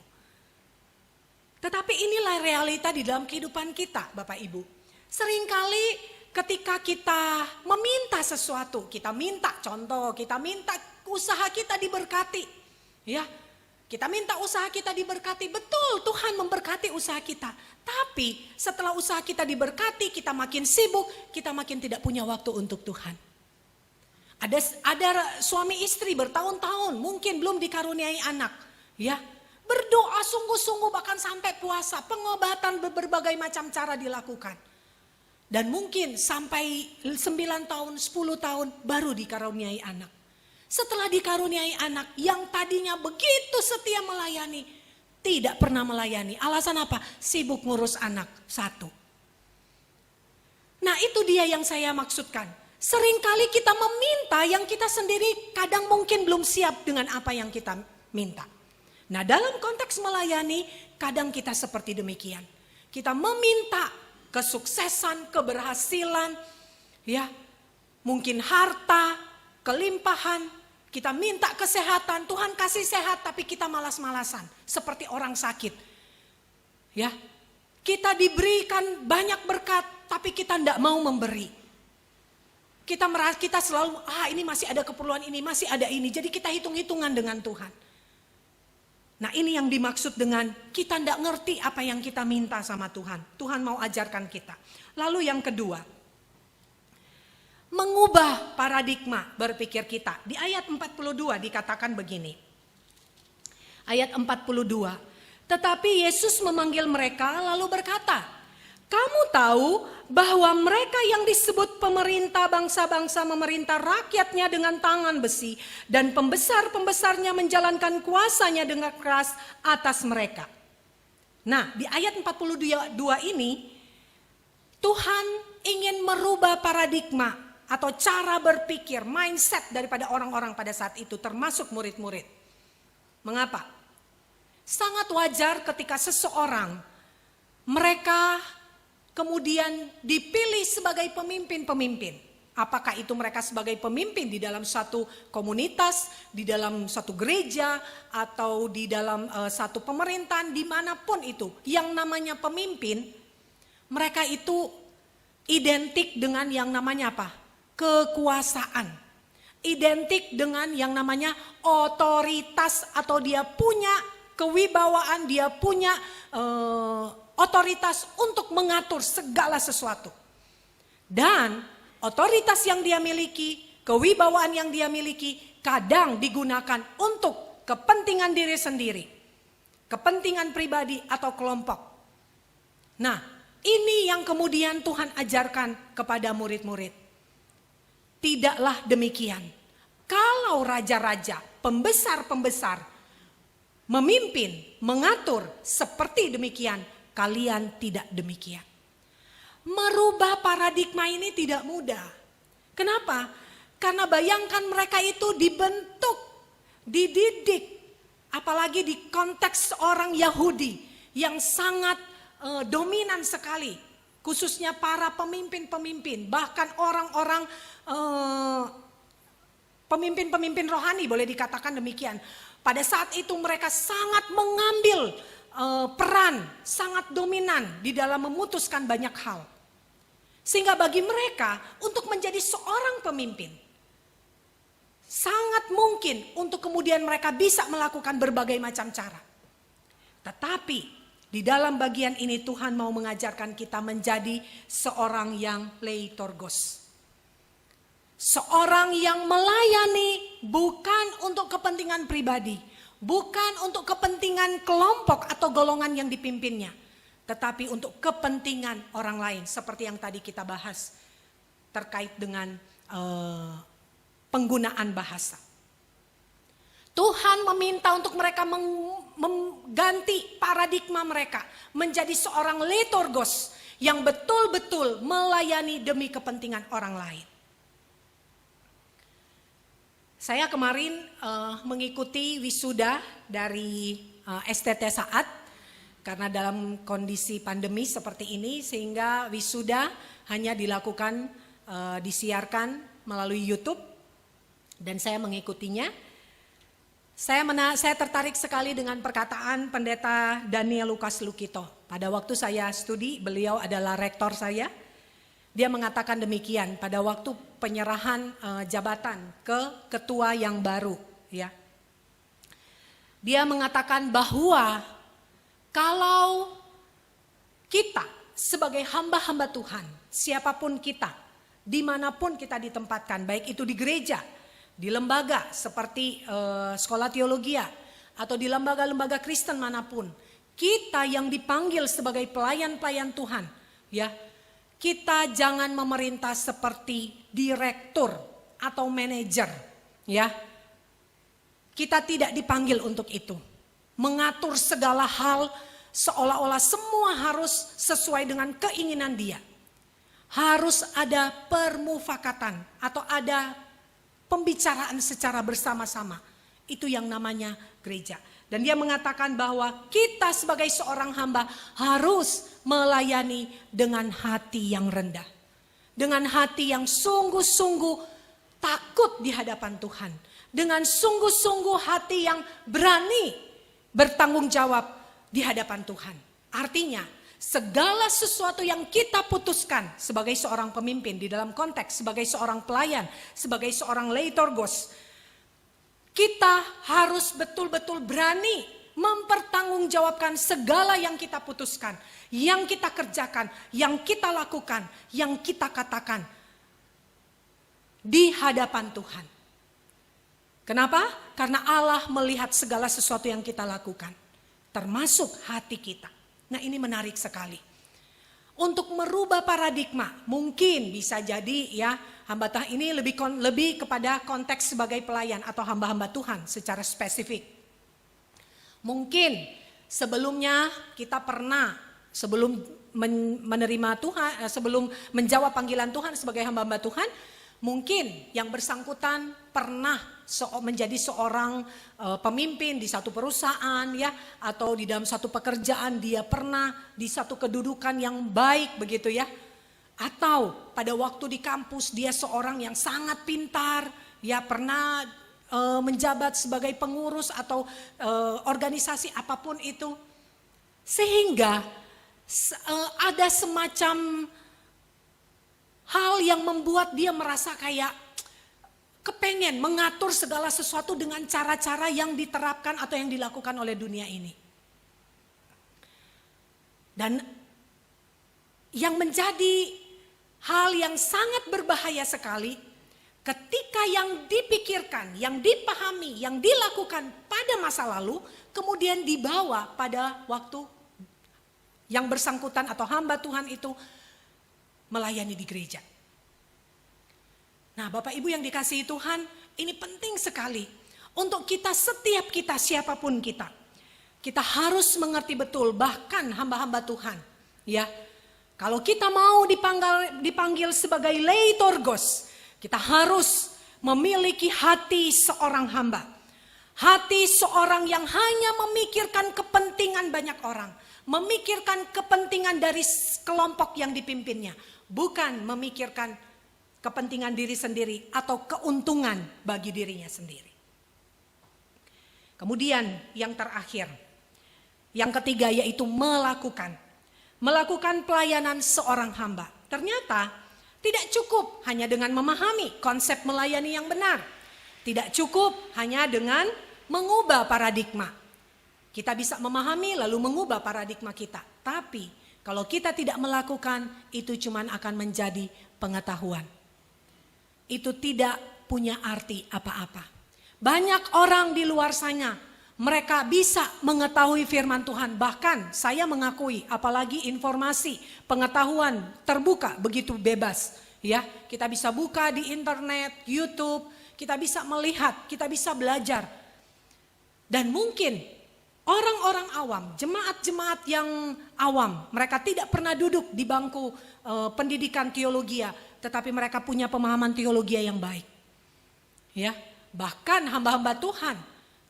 Speaker 2: Tetapi inilah realita di dalam kehidupan kita, Bapak Ibu. Seringkali ketika kita meminta sesuatu, kita minta contoh, kita minta usaha kita diberkati. Ya, kita minta usaha kita diberkati, betul Tuhan memberkati usaha kita. Tapi setelah usaha kita diberkati, kita makin sibuk, kita makin tidak punya waktu untuk Tuhan. Ada suami istri bertahun-tahun mungkin belum dikaruniai anak, ya. Berdoa sungguh-sungguh bahkan sampai puasa, pengobatan berbagai macam cara dilakukan. Dan mungkin sampai 9 tahun, 10 tahun baru dikaruniai anak. Setelah dikaruniai anak yang tadinya begitu setia melayani, tidak pernah melayani. Alasan apa? Sibuk ngurus anak, satu. Nah itu dia yang saya maksudkan. Seringkali kita meminta yang kita sendiri kadang mungkin belum siap dengan apa yang kita minta. Nah dalam konteks melayani kadang kita seperti demikian. Kita meminta kesuksesan, keberhasilan, Ya, mungkin harta, kelimpahan, kita minta kesehatan, Tuhan kasih sehat tapi kita malas-malasan seperti orang sakit. Ya, kita diberikan banyak berkat tapi kita tidak mau memberi. Kita merasa kita selalu ini masih ada keperluan ini, masih ada ini. Jadi kita hitung-hitungan dengan Tuhan. Nah, ini yang dimaksud dengan kita tidak ngerti apa yang kita minta sama Tuhan. Tuhan mau ajarkan kita. Lalu yang kedua, mengubah paradigma berpikir kita. Di ayat 42 dikatakan begini. Ayat 42. Tetapi Yesus memanggil mereka lalu berkata, kamu tahu bahwa mereka yang disebut pemerintah bangsa-bangsa memerintah rakyatnya dengan tangan besi dan pembesar-pembesarnya menjalankan kuasanya dengan keras atas mereka. Nah, di ayat 42 ini Tuhan ingin merubah paradigma atau cara berpikir, mindset daripada orang-orang pada saat itu termasuk murid-murid. Mengapa? Sangat wajar ketika seseorang mereka kemudian dipilih sebagai pemimpin-pemimpin. Apakah itu mereka sebagai pemimpin di dalam satu komunitas, di dalam satu gereja, atau di dalam satu pemerintahan, dimanapun itu. Yang namanya pemimpin, mereka itu identik dengan yang namanya apa? Kekuasaan. Identik dengan yang namanya otoritas atau dia punya kewibawaan, dia punya otoritas untuk mengatur segala sesuatu. Dan otoritas yang dia miliki, kewibawaan yang dia miliki kadang digunakan untuk kepentingan diri sendiri, kepentingan pribadi atau kelompok. Nah, ini yang kemudian Tuhan ajarkan kepada murid-murid. Tidaklah demikian. Kalau raja-raja, pembesar-pembesar memimpin, mengatur seperti demikian, kalian tidak demikian. Merubah paradigma ini tidak mudah. Kenapa? Karena bayangkan mereka itu dibentuk, dididik, apalagi di konteks orang Yahudi yang sangat dominan sekali, khususnya para pemimpin-pemimpin, bahkan orang-orang pemimpin-pemimpin rohani, boleh dikatakan demikian. Pada saat itu mereka sangat mengambil peran, sangat dominan di dalam memutuskan banyak hal. Sehingga bagi mereka untuk menjadi seorang pemimpin, sangat mungkin untuk kemudian mereka bisa melakukan berbagai macam cara. Tetapi di dalam bagian ini Tuhan mau mengajarkan kita menjadi seorang yang leitorgos. Seorang yang melayani bukan untuk kepentingan pribadi, bukan untuk kepentingan kelompok atau golongan yang dipimpinnya, tetapi untuk kepentingan orang lain. Seperti yang tadi kita bahas terkait dengan penggunaan bahasa. Tuhan meminta untuk mereka mengganti paradigma mereka menjadi seorang leitorgos yang betul-betul melayani demi kepentingan orang lain. Saya kemarin mengikuti wisuda dari STT Saat karena dalam kondisi pandemi seperti ini sehingga wisuda hanya dilakukan disiarkan melalui YouTube dan saya mengikutinya. Saya tertarik sekali dengan perkataan Pendeta Daniel Lukas Lukito. Pada waktu saya studi, beliau adalah rektor saya. Dia mengatakan demikian pada waktu penyerahan jabatan ke ketua yang baru, ya. Dia mengatakan bahwa kalau kita sebagai hamba-hamba Tuhan, siapapun kita, dimanapun kita ditempatkan, baik itu di gereja, di lembaga seperti sekolah teologi atau di lembaga-lembaga Kristen manapun, kita yang dipanggil sebagai pelayan-pelayan Tuhan, ya. Kita jangan memerintah seperti direktur atau manajer, ya. Kita tidak dipanggil untuk itu. Mengatur segala hal seolah-olah semua harus sesuai dengan keinginan dia. Harus ada permufakatan atau ada pembicaraan secara bersama-sama. Itu yang namanya gereja. Dan dia mengatakan bahwa kita sebagai seorang hamba harus melayani dengan hati yang rendah. dengan hati yang sungguh-sungguh takut di hadapan Tuhan, dengan sungguh-sungguh hati yang berani bertanggung jawab di hadapan Tuhan. Artinya, segala sesuatu yang kita putuskan sebagai seorang pemimpin di dalam konteks sebagai seorang pelayan, sebagai seorang leitorgos, kita harus betul-betul berani mempertanggungjawabkan segala yang kita putuskan, yang kita kerjakan, yang kita lakukan, yang kita katakan di hadapan Tuhan. Kenapa? Karena Allah melihat segala sesuatu yang kita lakukan, termasuk hati kita. Nah, ini menarik sekali. Untuk merubah paradigma, mungkin bisa jadi ya, hamba Tuhan ini lebih kepada konteks sebagai pelayan atau hamba-hamba Tuhan secara spesifik. Mungkin sebelumnya kita pernah sebelum menerima Tuhan, sebelum menjawab panggilan Tuhan sebagai hamba-hamba Tuhan, mungkin yang bersangkutan pernah menjadi seorang pemimpin di satu perusahaan ya, atau di dalam satu pekerjaan dia pernah di satu kedudukan yang baik begitu ya. Atau pada waktu di kampus dia seorang yang sangat pintar ya, pernah menjabat sebagai pengurus atau organisasi apapun itu. Sehingga ada semacam hal yang membuat dia merasa kayak kepengen mengatur segala sesuatu dengan cara-cara yang diterapkan atau yang dilakukan oleh dunia ini. Dan yang menjadi hal yang sangat berbahaya sekali, ketika yang dipikirkan, yang dipahami, yang dilakukan pada masa lalu, kemudian dibawa pada waktu yang bersangkutan atau hamba Tuhan itu melayani di gereja. Nah, Bapak Ibu yang dikasihi Tuhan, ini penting sekali untuk kita, setiap kita, siapapun kita. Kita harus mengerti betul, bahkan hamba-hamba Tuhan. Ya, kalau kita mau dipanggil sebagai leitorgos, kita harus memiliki hati seorang hamba. Hati seorang yang hanya memikirkan kepentingan banyak orang. Memikirkan kepentingan dari kelompok yang dipimpinnya. Bukan memikirkan kepentingan diri sendiri atau keuntungan bagi dirinya sendiri. Kemudian yang terakhir. Yang ketiga yaitu melakukan. Melakukan pelayanan seorang hamba. Ternyata tidak cukup hanya dengan memahami konsep melayani yang benar. Tidak cukup hanya dengan mengubah paradigma. Kita bisa memahami lalu mengubah paradigma kita. Tapi kalau kita tidak melakukan, itu cuma akan menjadi pengetahuan. Itu tidak punya arti apa-apa. Banyak orang di luar sana, mereka bisa mengetahui firman Tuhan. Bahkan saya mengakui, apalagi informasi, pengetahuan terbuka begitu bebas. Ya, kita bisa buka di internet, YouTube, kita bisa melihat, kita bisa belajar. Dan mungkin orang-orang awam, jemaat-jemaat yang awam, mereka tidak pernah duduk di bangku pendidikan teologi, tetapi mereka punya pemahaman teologi yang baik. Ya, bahkan hamba-hamba Tuhan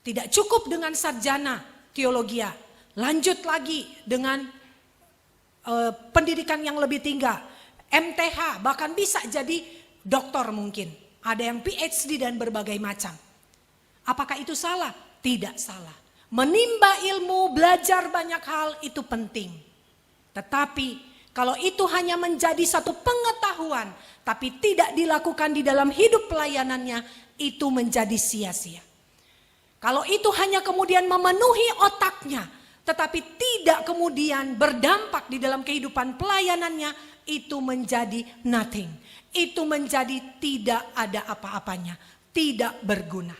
Speaker 2: tidak cukup dengan sarjana teologi, lanjut lagi dengan pendidikan yang lebih tinggi, MTH, bahkan bisa jadi doktor mungkin. Ada yang PhD dan berbagai macam. Apakah itu salah? Tidak salah. Menimba ilmu, belajar banyak hal itu penting. Tetapi kalau itu hanya menjadi satu pengetahuan, tapi tidak dilakukan di dalam hidup pelayanannya, itu menjadi sia-sia. Kalau itu hanya kemudian memenuhi otaknya, tetapi tidak kemudian berdampak di dalam kehidupan pelayanannya, itu menjadi nothing. Itu menjadi tidak ada apa-apanya, tidak berguna.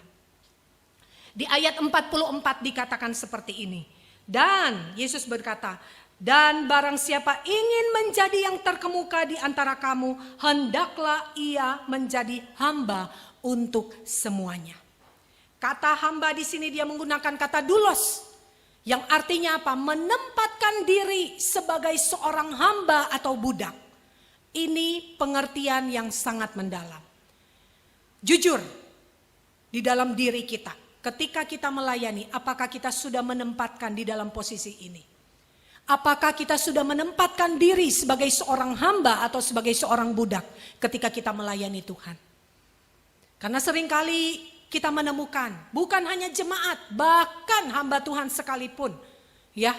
Speaker 2: Di ayat 44 dikatakan seperti ini. Dan Yesus berkata, dan barang siapa ingin menjadi yang terkemuka di antara kamu, hendaklah ia menjadi hamba untuk semuanya. Kata hamba di sini dia menggunakan kata doulos, yang artinya apa? Menempatkan diri sebagai seorang hamba atau budak. Ini pengertian yang sangat mendalam. Jujur, di dalam diri kita, ketika kita melayani, apakah kita sudah menempatkan di dalam posisi ini? Apakah kita sudah menempatkan diri sebagai seorang hamba atau sebagai seorang budak ketika kita melayani Tuhan? Karena seringkali kita menemukan bukan hanya jemaat, bahkan hamba Tuhan sekalipun, ya,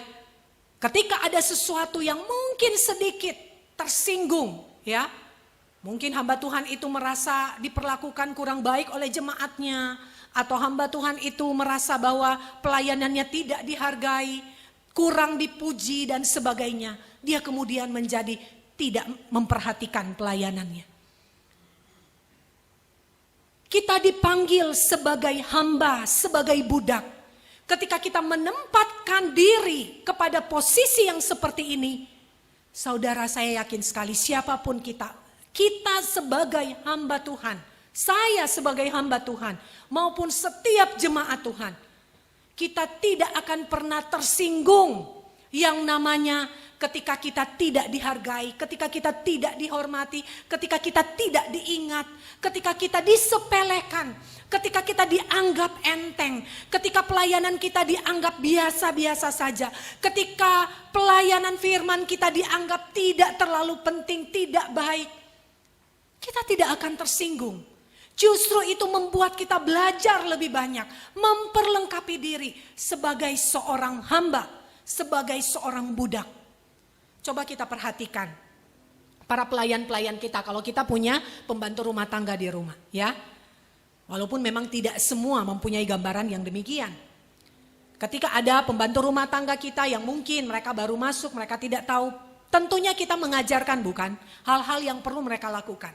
Speaker 2: ketika ada sesuatu yang mungkin sedikit tersinggung, ya, mungkin hamba Tuhan itu merasa diperlakukan kurang baik oleh jemaatnya, atau hamba Tuhan itu merasa bahwa pelayanannya tidak dihargai, kurang dipuji dan sebagainya, dia kemudian menjadi tidak memperhatikan pelayanannya. Kita dipanggil sebagai hamba, sebagai budak. Ketika kita menempatkan diri kepada posisi yang seperti ini, saudara, saya yakin sekali siapapun kita sebagai hamba Tuhan, saya sebagai hamba Tuhan, maupun setiap jemaat Tuhan, kita tidak akan pernah tersinggung yang namanya ketika kita tidak dihargai, ketika kita tidak dihormati, ketika kita tidak diingat, ketika kita disepelekan, ketika kita dianggap enteng, ketika pelayanan kita dianggap biasa-biasa saja, ketika pelayanan firman kita dianggap tidak terlalu penting, tidak baik, kita tidak akan tersinggung. Justru itu membuat kita belajar lebih banyak, memperlengkapi diri sebagai seorang hamba, sebagai seorang budak. Coba kita perhatikan para pelayan-pelayan kita, kalau kita punya pembantu rumah tangga di rumah, ya. Walaupun memang tidak semua mempunyai gambaran yang demikian. Ketika ada pembantu rumah tangga kita yang mungkin mereka baru masuk, mereka tidak tahu, tentunya kita mengajarkan, bukan, hal-hal yang perlu mereka lakukan.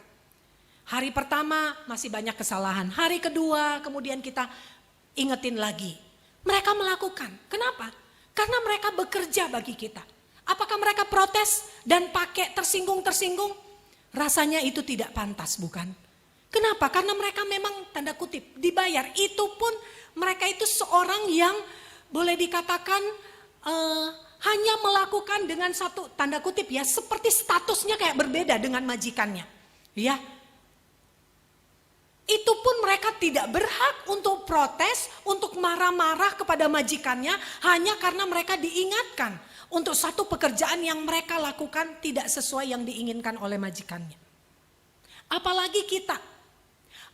Speaker 2: Hari pertama masih banyak kesalahan. Hari kedua kemudian kita ingetin lagi. Mereka melakukan. Kenapa? Karena mereka bekerja bagi kita. Apakah mereka protes dan pakai tersinggung-tersinggung? Rasanya itu tidak pantas, bukan? Kenapa? Karena mereka memang tanda kutip dibayar. Itu pun mereka itu seorang yang boleh dikatakan hanya melakukan dengan satu tanda kutip, ya, seperti statusnya kayak berbeda dengan majikannya. Ya. Itu pun mereka tidak berhak untuk protes, untuk marah-marah kepada majikannya hanya karena mereka diingatkan untuk satu pekerjaan yang mereka lakukan tidak sesuai yang diinginkan oleh majikannya. Apalagi kita.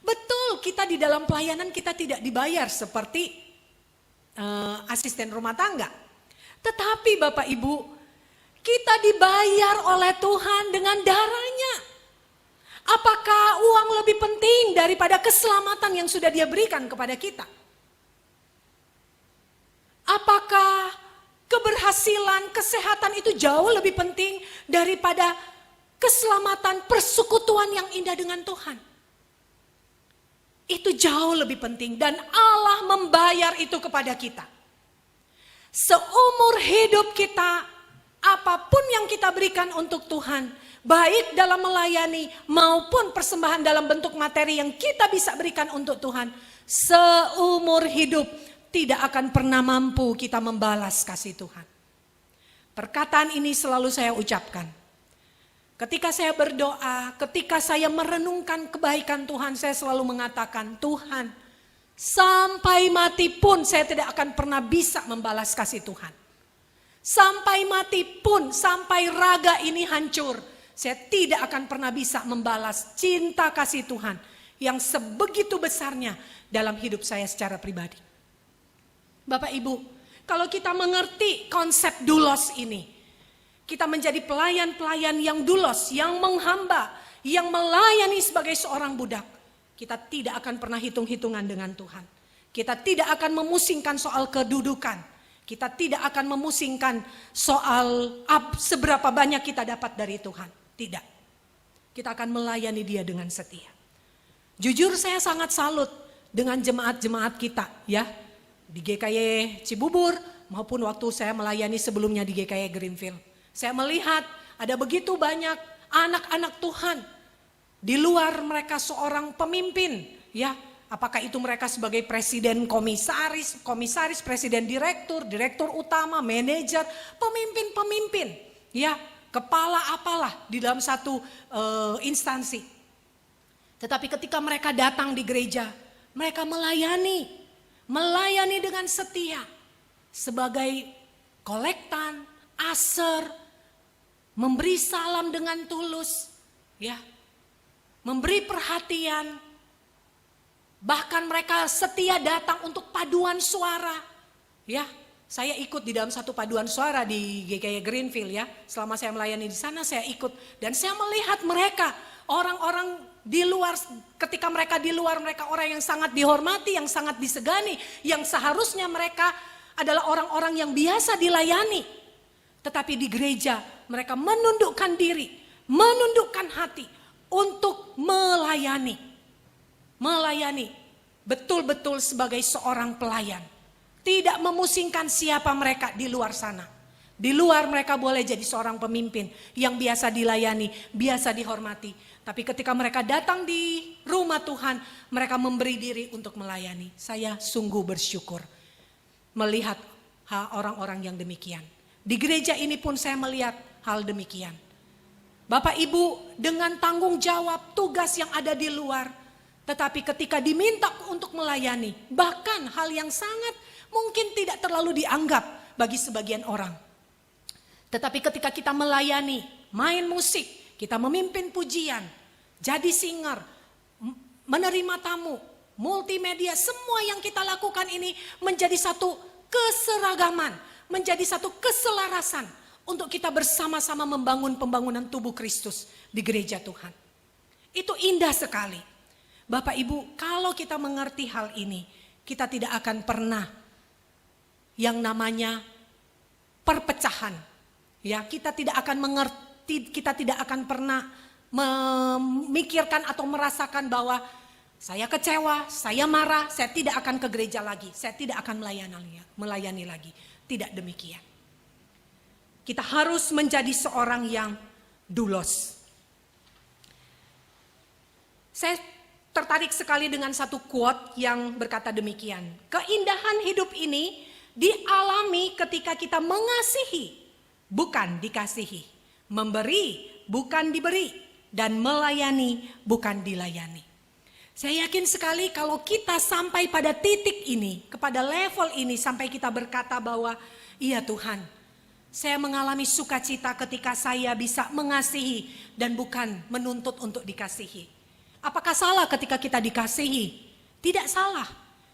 Speaker 2: Betul, kita di dalam pelayanan kita tidak dibayar seperti asisten rumah tangga. Tetapi Bapak Ibu, kita dibayar oleh Tuhan dengan darahnya. Apakah uang lebih penting daripada keselamatan yang sudah Dia berikan kepada kita? Apakah keberhasilan, kesehatan itu jauh lebih penting daripada keselamatan, persekutuan yang indah dengan Tuhan? Itu jauh lebih penting dan Allah membayar itu kepada kita. Seumur hidup kita, apapun yang kita berikan untuk Tuhan, baik dalam melayani maupun persembahan dalam bentuk materi yang kita bisa berikan untuk Tuhan, seumur hidup tidak akan pernah mampu kita membalas kasih Tuhan. Perkataan ini selalu saya ucapkan. Ketika saya berdoa, ketika saya merenungkan kebaikan Tuhan, saya selalu mengatakan, Tuhan, sampai mati pun saya tidak akan pernah bisa membalas kasih Tuhan. Sampai mati pun, sampai raga ini hancur, saya tidak akan pernah bisa membalas cinta kasih Tuhan yang sebegitu besarnya dalam hidup saya secara pribadi. Bapak Ibu, kalau kita mengerti konsep doulos ini, kita menjadi pelayan-pelayan yang doulos, yang menghamba, yang melayani sebagai seorang budak, kita tidak akan pernah hitung-hitungan dengan Tuhan. Kita tidak akan memusingkan soal kedudukan. Kita tidak akan memusingkan soal seberapa banyak kita dapat dari Tuhan. Tidak. Kita akan melayani Dia dengan setia. Jujur saya sangat salut dengan jemaat-jemaat kita, ya, di GKY Cibubur maupun waktu saya melayani sebelumnya di GKY Greenfield. Saya melihat ada begitu banyak anak-anak Tuhan di luar mereka seorang pemimpin, ya. Apakah itu mereka sebagai presiden komisaris, presiden direktur, direktur utama, manajer, pemimpin-pemimpin, ya, kepala apalah di dalam satu instansi. Tetapi ketika mereka datang di gereja, mereka melayani dengan setia sebagai kolektan aser, memberi salam dengan tulus, ya, memberi perhatian, bahkan mereka setia datang untuk paduan suara, ya. Saya ikut di dalam satu paduan suara di GKI Greenfield, ya. Selama saya melayani di sana saya ikut dan saya melihat mereka orang-orang di luar, ketika mereka di luar mereka orang yang sangat dihormati, yang sangat disegani, yang seharusnya mereka adalah orang-orang yang biasa dilayani. Tetapi di gereja mereka menundukkan diri, menundukkan hati untuk melayani. Melayani betul-betul sebagai seorang pelayan. Tidak memusingkan siapa mereka di luar sana. Di luar mereka boleh jadi seorang pemimpin yang biasa dilayani, biasa dihormati. Tapi ketika mereka datang di rumah Tuhan, mereka memberi diri untuk melayani. Saya sungguh bersyukur melihat orang-orang yang demikian. Di gereja ini pun saya melihat hal demikian. Bapak Ibu dengan tanggung jawab tugas yang ada di luar, tetapi ketika diminta untuk melayani, bahkan hal yang sangat mungkin tidak terlalu dianggap bagi sebagian orang. Tetapi ketika kita melayani, main musik, kita memimpin pujian, jadi singer, menerima tamu, multimedia, semua yang kita lakukan ini menjadi satu keseragaman, menjadi satu keselarasan untuk kita bersama-sama membangun pembangunan tubuh Kristus di gereja Tuhan. Itu indah sekali. Bapak Ibu, kalau kita mengerti hal ini, kita tidak akan pernah yang namanya perpecahan. Ya, kita tidak akan mengerti, kita tidak akan pernah memikirkan atau merasakan bahwa saya kecewa, saya marah, saya tidak akan ke gereja lagi, saya tidak akan melayani lagi. Tidak demikian. Kita harus menjadi seorang yang dulos. Saya tertarik sekali dengan satu quote yang berkata demikian. Keindahan hidup ini dialami ketika kita mengasihi, bukan dikasihi. Memberi, bukan diberi. Dan melayani, bukan dilayani. Saya yakin sekali kalau kita sampai pada titik ini, kepada level ini, sampai kita berkata bahwa, iya Tuhan, saya mengalami sukacita ketika saya bisa mengasihi dan bukan menuntut untuk dikasihi. Apakah salah ketika kita dikasihi? Tidak salah.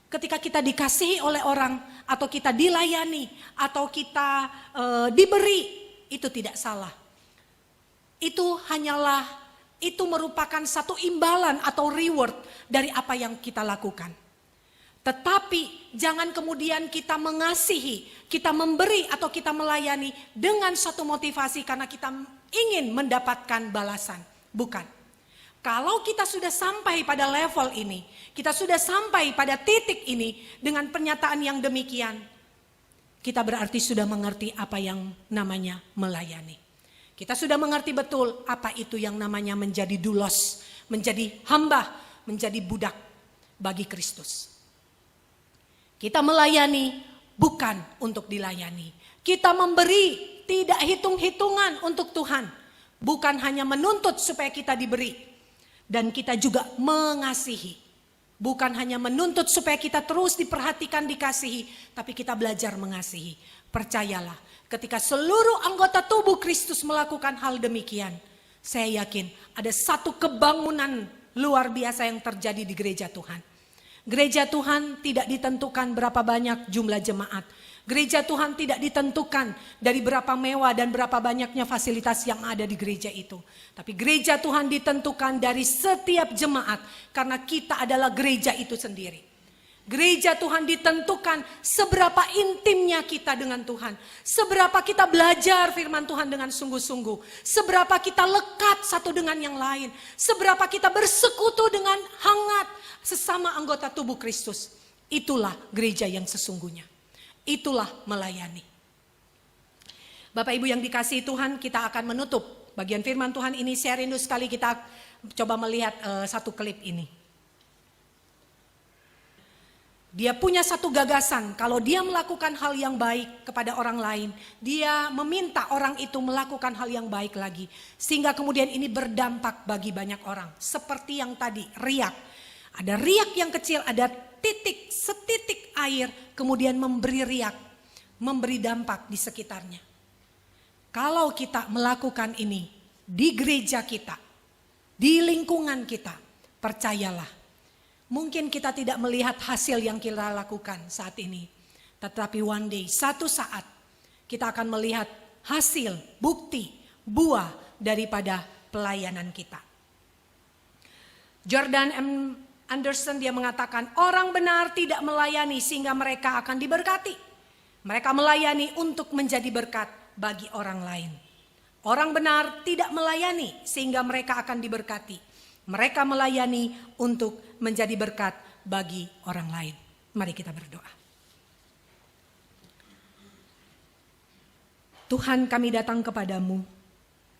Speaker 2: Ketika kita dikasihi oleh orang, atau kita dilayani, atau kita diberi, itu tidak salah. Itu merupakan satu imbalan atau reward dari apa yang kita lakukan. Tetapi jangan kemudian kita mengasihi, kita memberi atau kita melayani dengan satu motivasi karena kita ingin mendapatkan balasan. Bukan. Kalau kita sudah sampai pada level ini, kita sudah sampai pada titik ini dengan pernyataan yang demikian, kita berarti sudah mengerti apa yang namanya melayani. Kita sudah mengerti betul apa itu yang namanya menjadi dulos, menjadi hamba, menjadi budak bagi Kristus. Kita melayani bukan untuk dilayani. Kita memberi tidak hitung-hitungan untuk Tuhan. Bukan hanya menuntut supaya kita diberi. Dan kita juga mengasihi. Bukan hanya menuntut supaya kita terus diperhatikan, dikasihi. Tapi kita belajar mengasihi. Percayalah, ketika seluruh anggota tubuh Kristus melakukan hal demikian, saya yakin ada satu kebangunan luar biasa yang terjadi di gereja Tuhan. Gereja Tuhan tidak ditentukan berapa banyak jumlah jemaat. Gereja Tuhan tidak ditentukan dari berapa mewah dan berapa banyaknya fasilitas yang ada di gereja itu. Tapi gereja Tuhan ditentukan dari setiap jemaat karena kita adalah gereja itu sendiri. Gereja Tuhan ditentukan seberapa intimnya kita dengan Tuhan. Seberapa kita belajar firman Tuhan dengan sungguh-sungguh. Seberapa kita lekat satu dengan yang lain. Seberapa kita bersekutu dengan hangat sesama anggota tubuh Kristus. Itulah gereja yang sesungguhnya. Itulah melayani. Bapak Ibu yang dikasihi Tuhan, kita akan menutup bagian firman Tuhan ini. Saya rindu sekali kita coba melihat satu klip ini. Dia punya satu gagasan, kalau dia melakukan hal yang baik kepada orang lain, dia meminta orang itu melakukan hal yang baik lagi. Sehingga kemudian ini berdampak bagi banyak orang. Seperti yang tadi, riak. Ada riak yang kecil, ada setitik air, kemudian memberi riak, memberi dampak di sekitarnya. Kalau kita melakukan ini di gereja kita, di lingkungan kita, percayalah, mungkin kita tidak melihat hasil yang kita lakukan saat ini. Tetapi one day, satu saat, kita akan melihat hasil, bukti, buah daripada pelayanan kita. Jordan M. Anderson dia mengatakan, orang benar tidak melayani sehingga mereka akan diberkati. Mereka melayani untuk menjadi berkat bagi orang lain. Orang benar tidak melayani sehingga mereka akan diberkati. Mereka melayani untuk menjadi berkat bagi orang lain. Mari kita berdoa. Tuhan, kami datang kepadamu.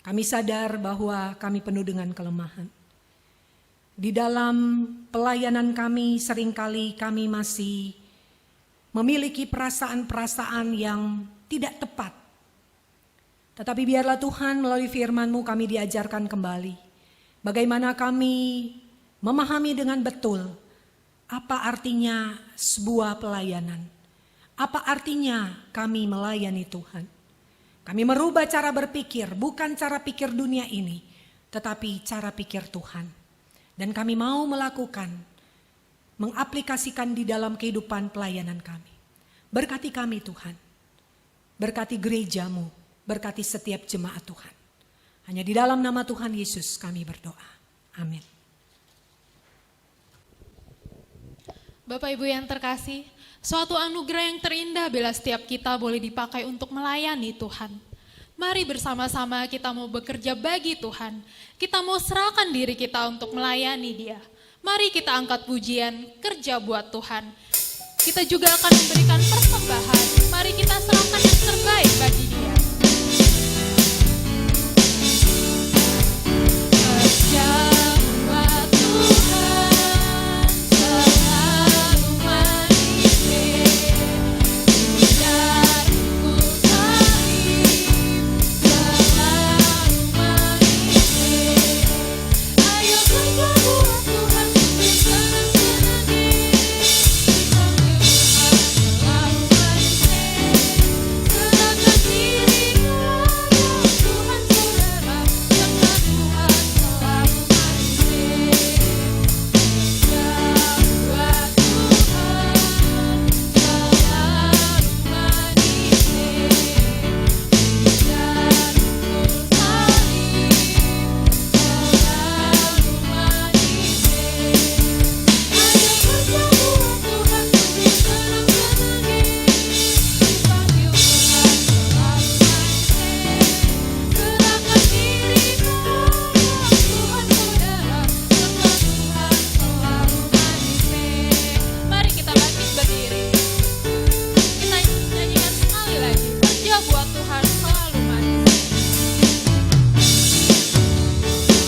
Speaker 2: Kami sadar bahwa kami penuh dengan kelemahan. Di dalam pelayanan kami seringkali kami masih memiliki perasaan-perasaan yang tidak tepat. Tetapi biarlah Tuhan melalui firman-Mu kami diajarkan kembali. Bagaimana kami memahami dengan betul apa artinya sebuah pelayanan. Apa artinya kami melayani Tuhan. Kami merubah cara berpikir, bukan cara pikir dunia ini, tetapi cara pikir Tuhan. Dan kami mau melakukan, mengaplikasikan di dalam kehidupan pelayanan kami. Berkati kami Tuhan, berkati gereja-Mu, berkati setiap jemaat Tuhan. Hanya di dalam nama Tuhan Yesus kami berdoa. Amin.
Speaker 1: Bapak Ibu yang terkasih, suatu anugerah yang terindah bila setiap kita boleh dipakai untuk melayani Tuhan. Mari bersama-sama kita mau bekerja bagi Tuhan. Kita mau serahkan diri kita untuk melayani Dia. Mari kita angkat pujian, kerja buat Tuhan. Kita juga akan memberikan persembahan. Mari kita serahkan yang terbaik bagi Dia. Kerja buat Tuhan, selalu meniti. Biarku salib, selalu meniti. Ayo kerja buat Tuhan, bersenang-senangi. Dipanggil Tuhan, selalu meniti. Serahkan diri kepada Tuhan saudara, karena Tuhan selalu meniti. Kerja buat Tuhan, selalu meniti. Biarku salib, selalu meniti. Ayo kerja buat Tuhan, bersenang-senangi. Dipanggil Tuhan, selalu meniti. Serahkan diri kepada Tuhan saudara, karena Tuhan selalu meniti. Mari kita bangkit berdiri. Kita nyanyikan sekali lagi. Kerja buat Tuhan selalu meniti. Kerja buat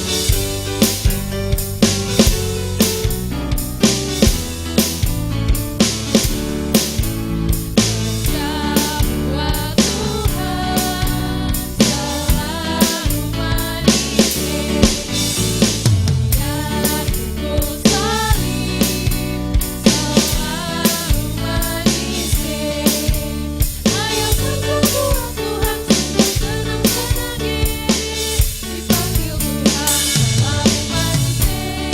Speaker 1: Tuhan selalu meniti. Biarku salib, selalu meniti. Ayo kerja buat Tuhan, bersenang-senangi. Dipanggil Tuhan, selalu meniti.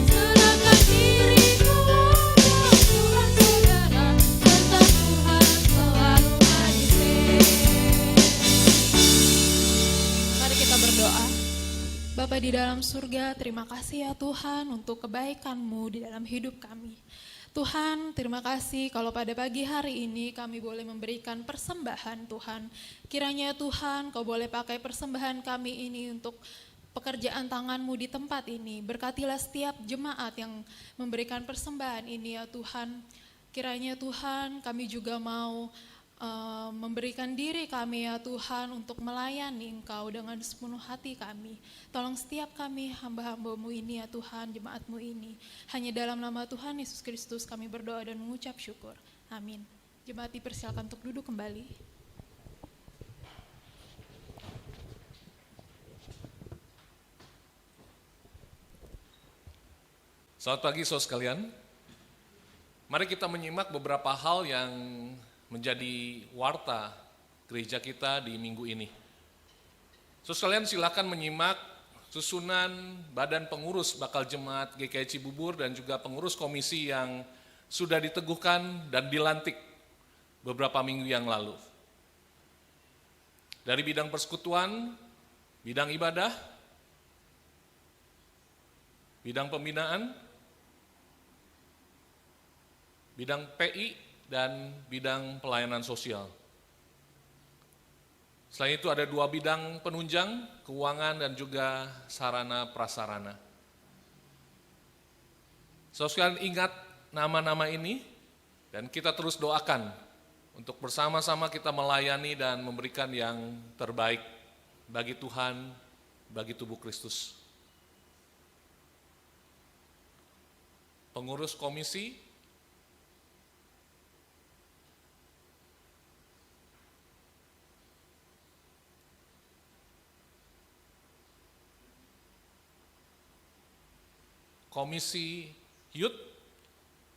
Speaker 1: Serahkan diri kepada Tuhan saudara, karena Tuhan selalu meniti. Mari kita berdoa. Bapa di dalam surga, terima kasih ya Tuhan untuk kebaikan-Mu di dalam hidup kami. Tuhan, terima kasih kalau pada pagi hari ini kami boleh memberikan persembahan Tuhan. Kiranya Tuhan Kau boleh pakai persembahan kami ini untuk pekerjaan tangan-Mu di tempat ini. Berkatilah setiap jemaat yang memberikan persembahan ini ya Tuhan. Kiranya Tuhan kami juga mau memberikan diri kami ya Tuhan untuk melayani Engkau dengan sepenuh hati kami. Tolong setiap kami hamba-hamba-Mu ini ya Tuhan, jemaat-Mu ini. Hanya dalam nama Tuhan Yesus Kristus kami berdoa dan mengucap syukur. Amin. Jemaat dipersilakan untuk duduk kembali.
Speaker 3: Selamat pagi saudara sekalian. Mari kita menyimak beberapa hal yang menjadi warta gereja kita di minggu ini. Saudara sekalian, silakan menyimak susunan badan pengurus bakal jemaat GKI Cibubur dan juga pengurus komisi yang sudah diteguhkan dan dilantik beberapa minggu yang lalu. Dari bidang persekutuan, bidang ibadah, bidang pembinaan, bidang PI, dan bidang pelayanan sosial. Selain itu ada 2 bidang penunjang, keuangan dan juga sarana prasarana. Saudara sekalian, ingat nama-nama ini dan kita terus doakan untuk bersama-sama kita melayani dan memberikan yang terbaik bagi Tuhan, bagi tubuh Kristus. Pengurus komisi, komisi youth,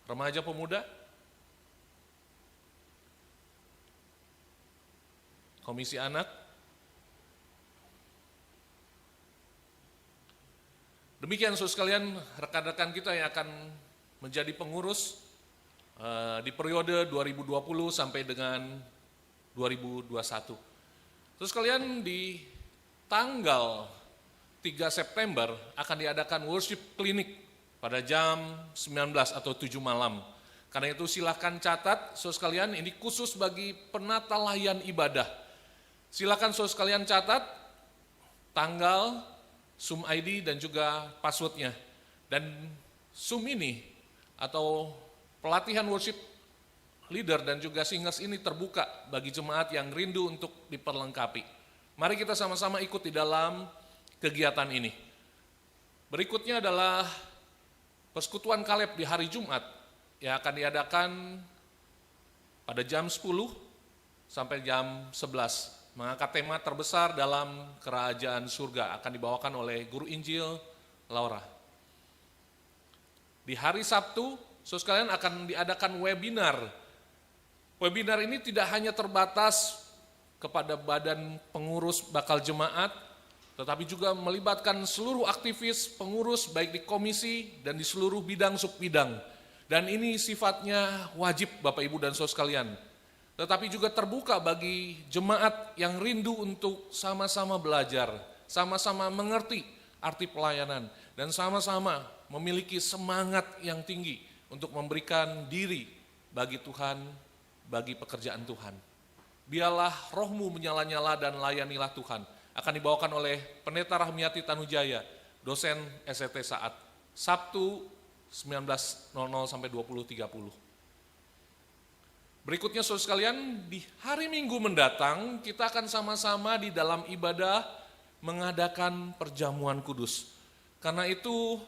Speaker 3: remaja pemuda, komisi anak. Demikian saudara sekalian, rekan-rekan kita yang akan menjadi pengurus di periode 2020 sampai dengan 2021. Saudara sekalian, di tanggal 3 September akan diadakan worship clinic pada jam 19 atau 7 malam. Karena itu silahkan catat, saudara sekalian, ini khusus bagi penata layan ibadah. Silahkan saudara sekalian catat tanggal, Zoom ID dan juga passwordnya. Dan Zoom ini atau pelatihan worship leader dan juga singers ini terbuka bagi jemaat yang rindu untuk diperlengkapi. Mari kita sama-sama ikut di dalam kegiatan ini. Berikutnya adalah persekutuan Kaleb di hari Jumat yang akan diadakan pada jam 10 sampai jam 11. Mengangkat tema terbesar dalam kerajaan surga, akan dibawakan oleh guru Injil Laura. Di hari Sabtu, saudara sekalian, akan diadakan webinar. Webinar ini tidak hanya terbatas kepada badan pengurus bakal jemaat, tetapi juga melibatkan seluruh aktivis pengurus baik di komisi dan di seluruh bidang subbidang. Dan ini sifatnya wajib Bapak Ibu dan saudara sekalian. Tetapi juga terbuka bagi jemaat yang rindu untuk sama-sama belajar, sama-sama mengerti arti pelayanan, dan sama-sama memiliki semangat yang tinggi untuk memberikan diri bagi Tuhan, bagi pekerjaan Tuhan. Biarlah rohmu menyala-nyala dan layanilah Tuhan. Akan dibawakan oleh Pendeta Rahmiati Tanujaya, dosen SET Saat, Sabtu 19.00 sampai 20.30. Berikutnya saudara sekalian, di hari Minggu mendatang kita akan sama-sama di dalam ibadah mengadakan perjamuan kudus. Karena itu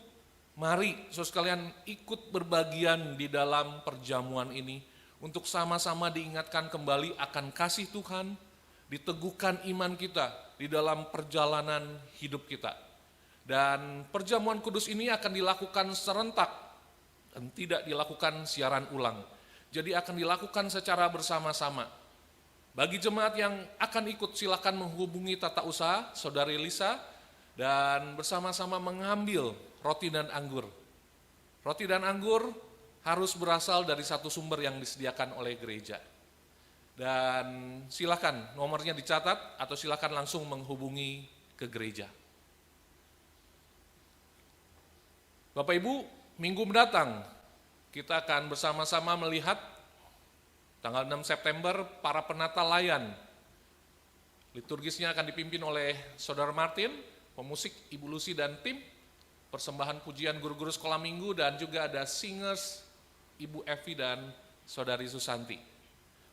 Speaker 3: mari saudara sekalian ikut berbagian di dalam perjamuan ini untuk sama-sama diingatkan kembali akan kasih Tuhan, diteguhkan iman kita di dalam perjalanan hidup kita. Dan perjamuan kudus ini akan dilakukan serentak dan tidak dilakukan siaran ulang. Jadi akan dilakukan secara bersama-sama. Bagi jemaat yang akan ikut silakan menghubungi tata usaha Saudari Lisa dan bersama-sama mengambil roti dan anggur. Roti dan anggur harus berasal dari satu sumber yang disediakan oleh gereja. Dan silakan nomornya dicatat atau silakan langsung menghubungi ke gereja. Bapak Ibu, minggu mendatang kita akan bersama-sama melihat tanggal 6 September para penata layan. Liturgisnya akan dipimpin oleh Saudara Martin, pemusik Ibu Lucy dan tim, persembahan pujian guru-guru sekolah minggu, dan juga ada singers Ibu Evi dan Saudari Susanti.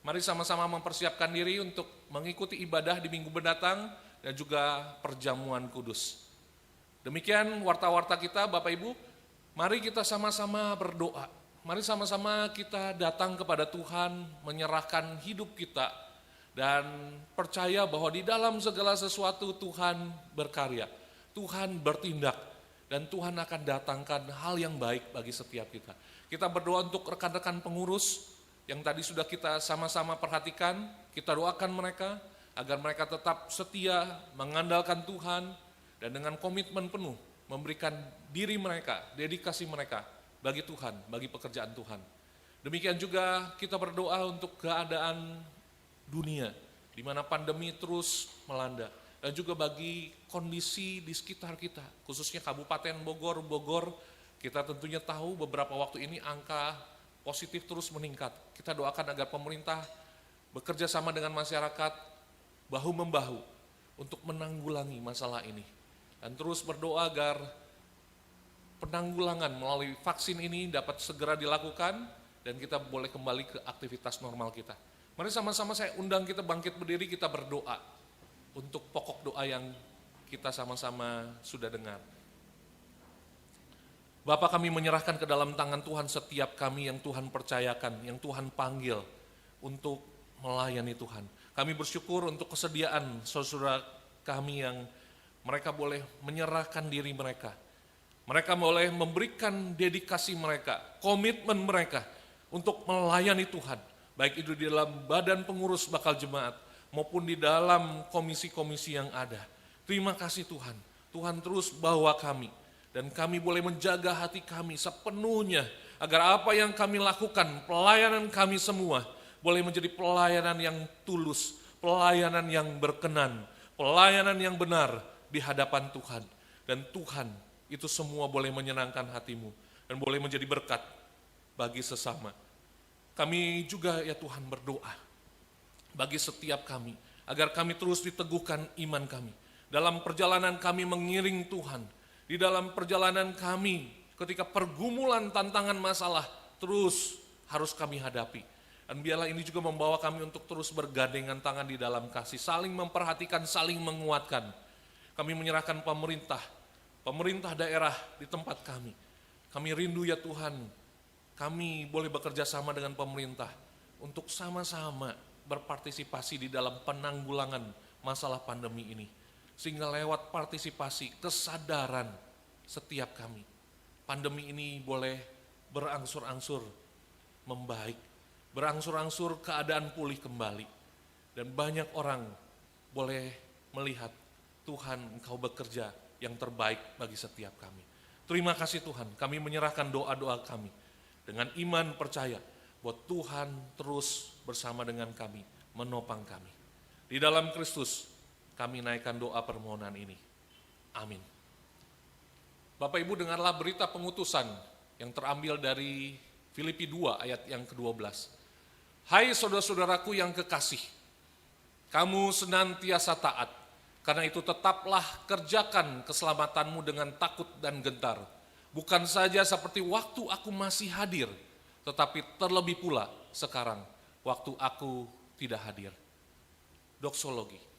Speaker 3: Mari sama-sama mempersiapkan diri untuk mengikuti ibadah di minggu mendatang dan juga perjamuan kudus. Demikian warta-warta kita Bapak Ibu, mari kita sama-sama berdoa. Mari sama-sama kita datang kepada Tuhan, menyerahkan hidup kita, dan percaya bahwa di dalam segala sesuatu Tuhan berkarya, Tuhan bertindak, dan Tuhan akan datangkan hal yang baik bagi setiap kita. Kita berdoa untuk rekan-rekan pengurus yang tadi sudah kita sama-sama perhatikan, kita doakan mereka agar mereka tetap setia mengandalkan Tuhan dan dengan komitmen penuh memberikan diri mereka, dedikasi mereka bagi Tuhan, bagi pekerjaan Tuhan. Demikian juga kita berdoa untuk keadaan dunia, di mana pandemi terus melanda, dan juga bagi kondisi di sekitar kita, khususnya Kabupaten Bogor, kita tentunya tahu beberapa waktu ini angka positif terus meningkat. Kita doakan agar pemerintah bekerja sama dengan masyarakat, bahu-membahu untuk menanggulangi masalah ini. Dan terus berdoa agar penanggulangan melalui vaksin ini dapat segera dilakukan dan kita boleh kembali ke aktivitas normal kita. Mari sama-sama saya undang kita bangkit berdiri, kita berdoa untuk pokok doa yang kita sama-sama sudah dengar. Bapa, kami menyerahkan ke dalam tangan Tuhan setiap kami yang Tuhan percayakan, yang Tuhan panggil untuk melayani Tuhan. Kami bersyukur untuk kesediaan saudara kami yang mereka boleh menyerahkan diri mereka. Mereka boleh memberikan dedikasi mereka, komitmen mereka untuk melayani Tuhan. Baik itu di dalam badan pengurus bakal jemaat maupun di dalam komisi-komisi yang ada. Terima kasih Tuhan. Tuhan terus bawa kami dan kami boleh menjaga hati kami sepenuhnya agar apa yang kami lakukan, pelayanan kami semua boleh menjadi pelayanan yang tulus, pelayanan yang berkenan, pelayanan yang benar di hadapan Tuhan. Dan Tuhan itu semua boleh menyenangkan hatimu dan boleh menjadi berkat bagi sesama. Kami juga ya Tuhan berdoa bagi setiap kami, agar kami terus diteguhkan iman kami. Dalam perjalanan kami mengiring Tuhan, di dalam perjalanan kami ketika pergumulan tantangan masalah terus harus kami hadapi. Dan biarlah ini juga membawa kami untuk terus bergandengan tangan di dalam kasih, saling memperhatikan, saling menguatkan. Kami menyerahkan pemerintah daerah di tempat kami. Kami rindu ya Tuhan, kami boleh bekerja sama dengan pemerintah untuk sama-sama berpartisipasi di dalam penanggulangan masalah pandemi ini. Sehingga lewat partisipasi, kesadaran setiap kami, pandemi ini boleh berangsur-angsur membaik, berangsur-angsur keadaan pulih kembali. Dan banyak orang boleh melihat Tuhan Engkau bekerja yang terbaik bagi setiap kami. Terima kasih Tuhan, kami menyerahkan doa-doa kami dengan iman percaya bahwa Tuhan terus bersama dengan kami, menopang kami. Di dalam Kristus kami naikkan doa permohonan ini. Amin. Bapak Ibu, dengarlah berita pengutusan yang terambil dari Filipi 2 ayat yang ke-12. Hai saudara-saudaraku yang kekasih, kamu senantiasa taat, karena itu tetaplah kerjakan keselamatanmu dengan takut dan gentar. Bukan saja seperti waktu aku masih hadir, tetapi terlebih pula sekarang, waktu aku tidak hadir. Doksologi.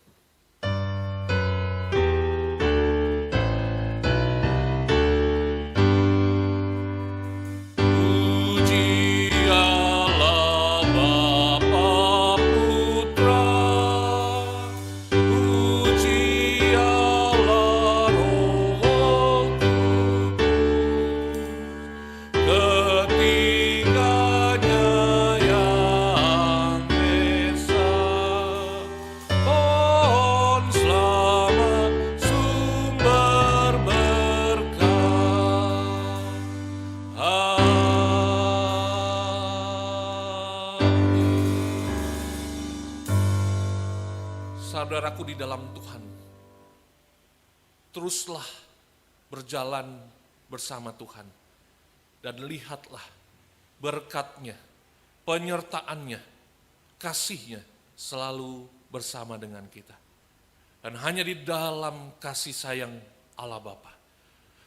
Speaker 3: Saudaraku di dalam Tuhan, teruslah berjalan bersama Tuhan dan lihatlah berkat-Nya, penyertaan-Nya, kasih-Nya selalu bersama dengan kita. Dan hanya di dalam kasih sayang Allah Bapa,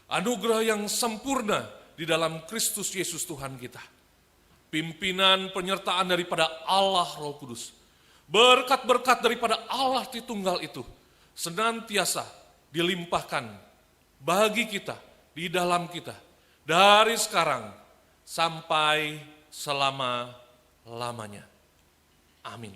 Speaker 3: anugerah yang sempurna di dalam Kristus Yesus Tuhan kita, pimpinan penyertaan daripada Allah Roh Kudus, berkat-berkat daripada Allah Tritunggal itu senantiasa dilimpahkan bagi kita, di dalam kita, dari sekarang sampai selama-lamanya. Amin.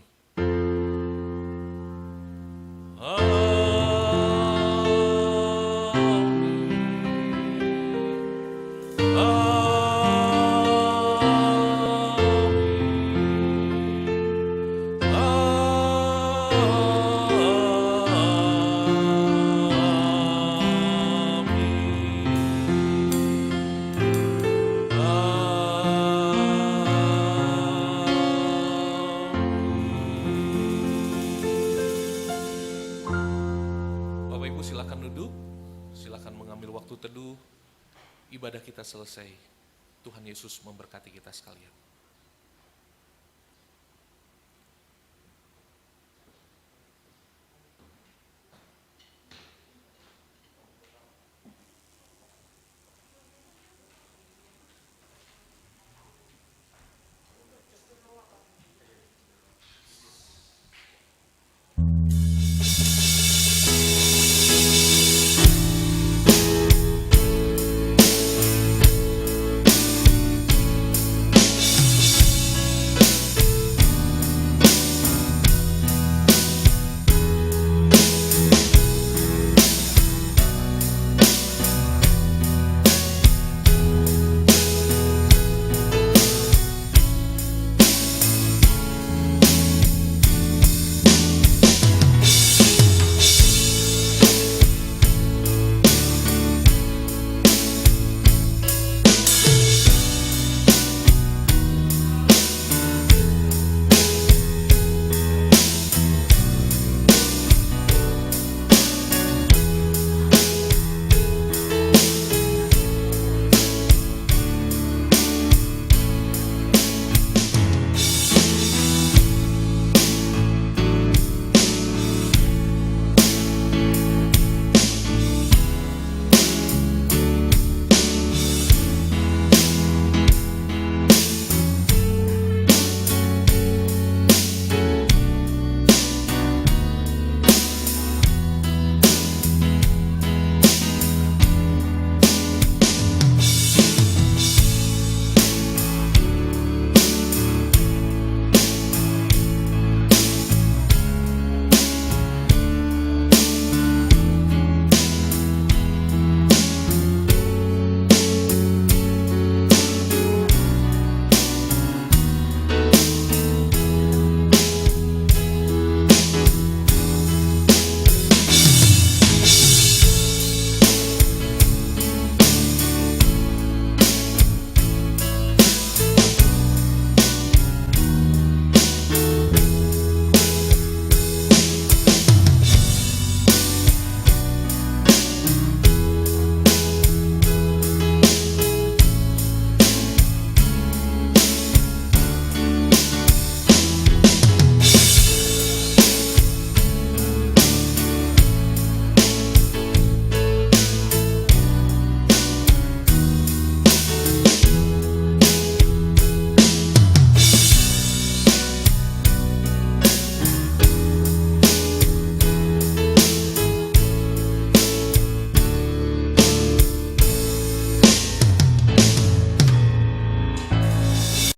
Speaker 3: teduh, ibadah kita selesai. Tuhan Yesus memberkati kita sekalian.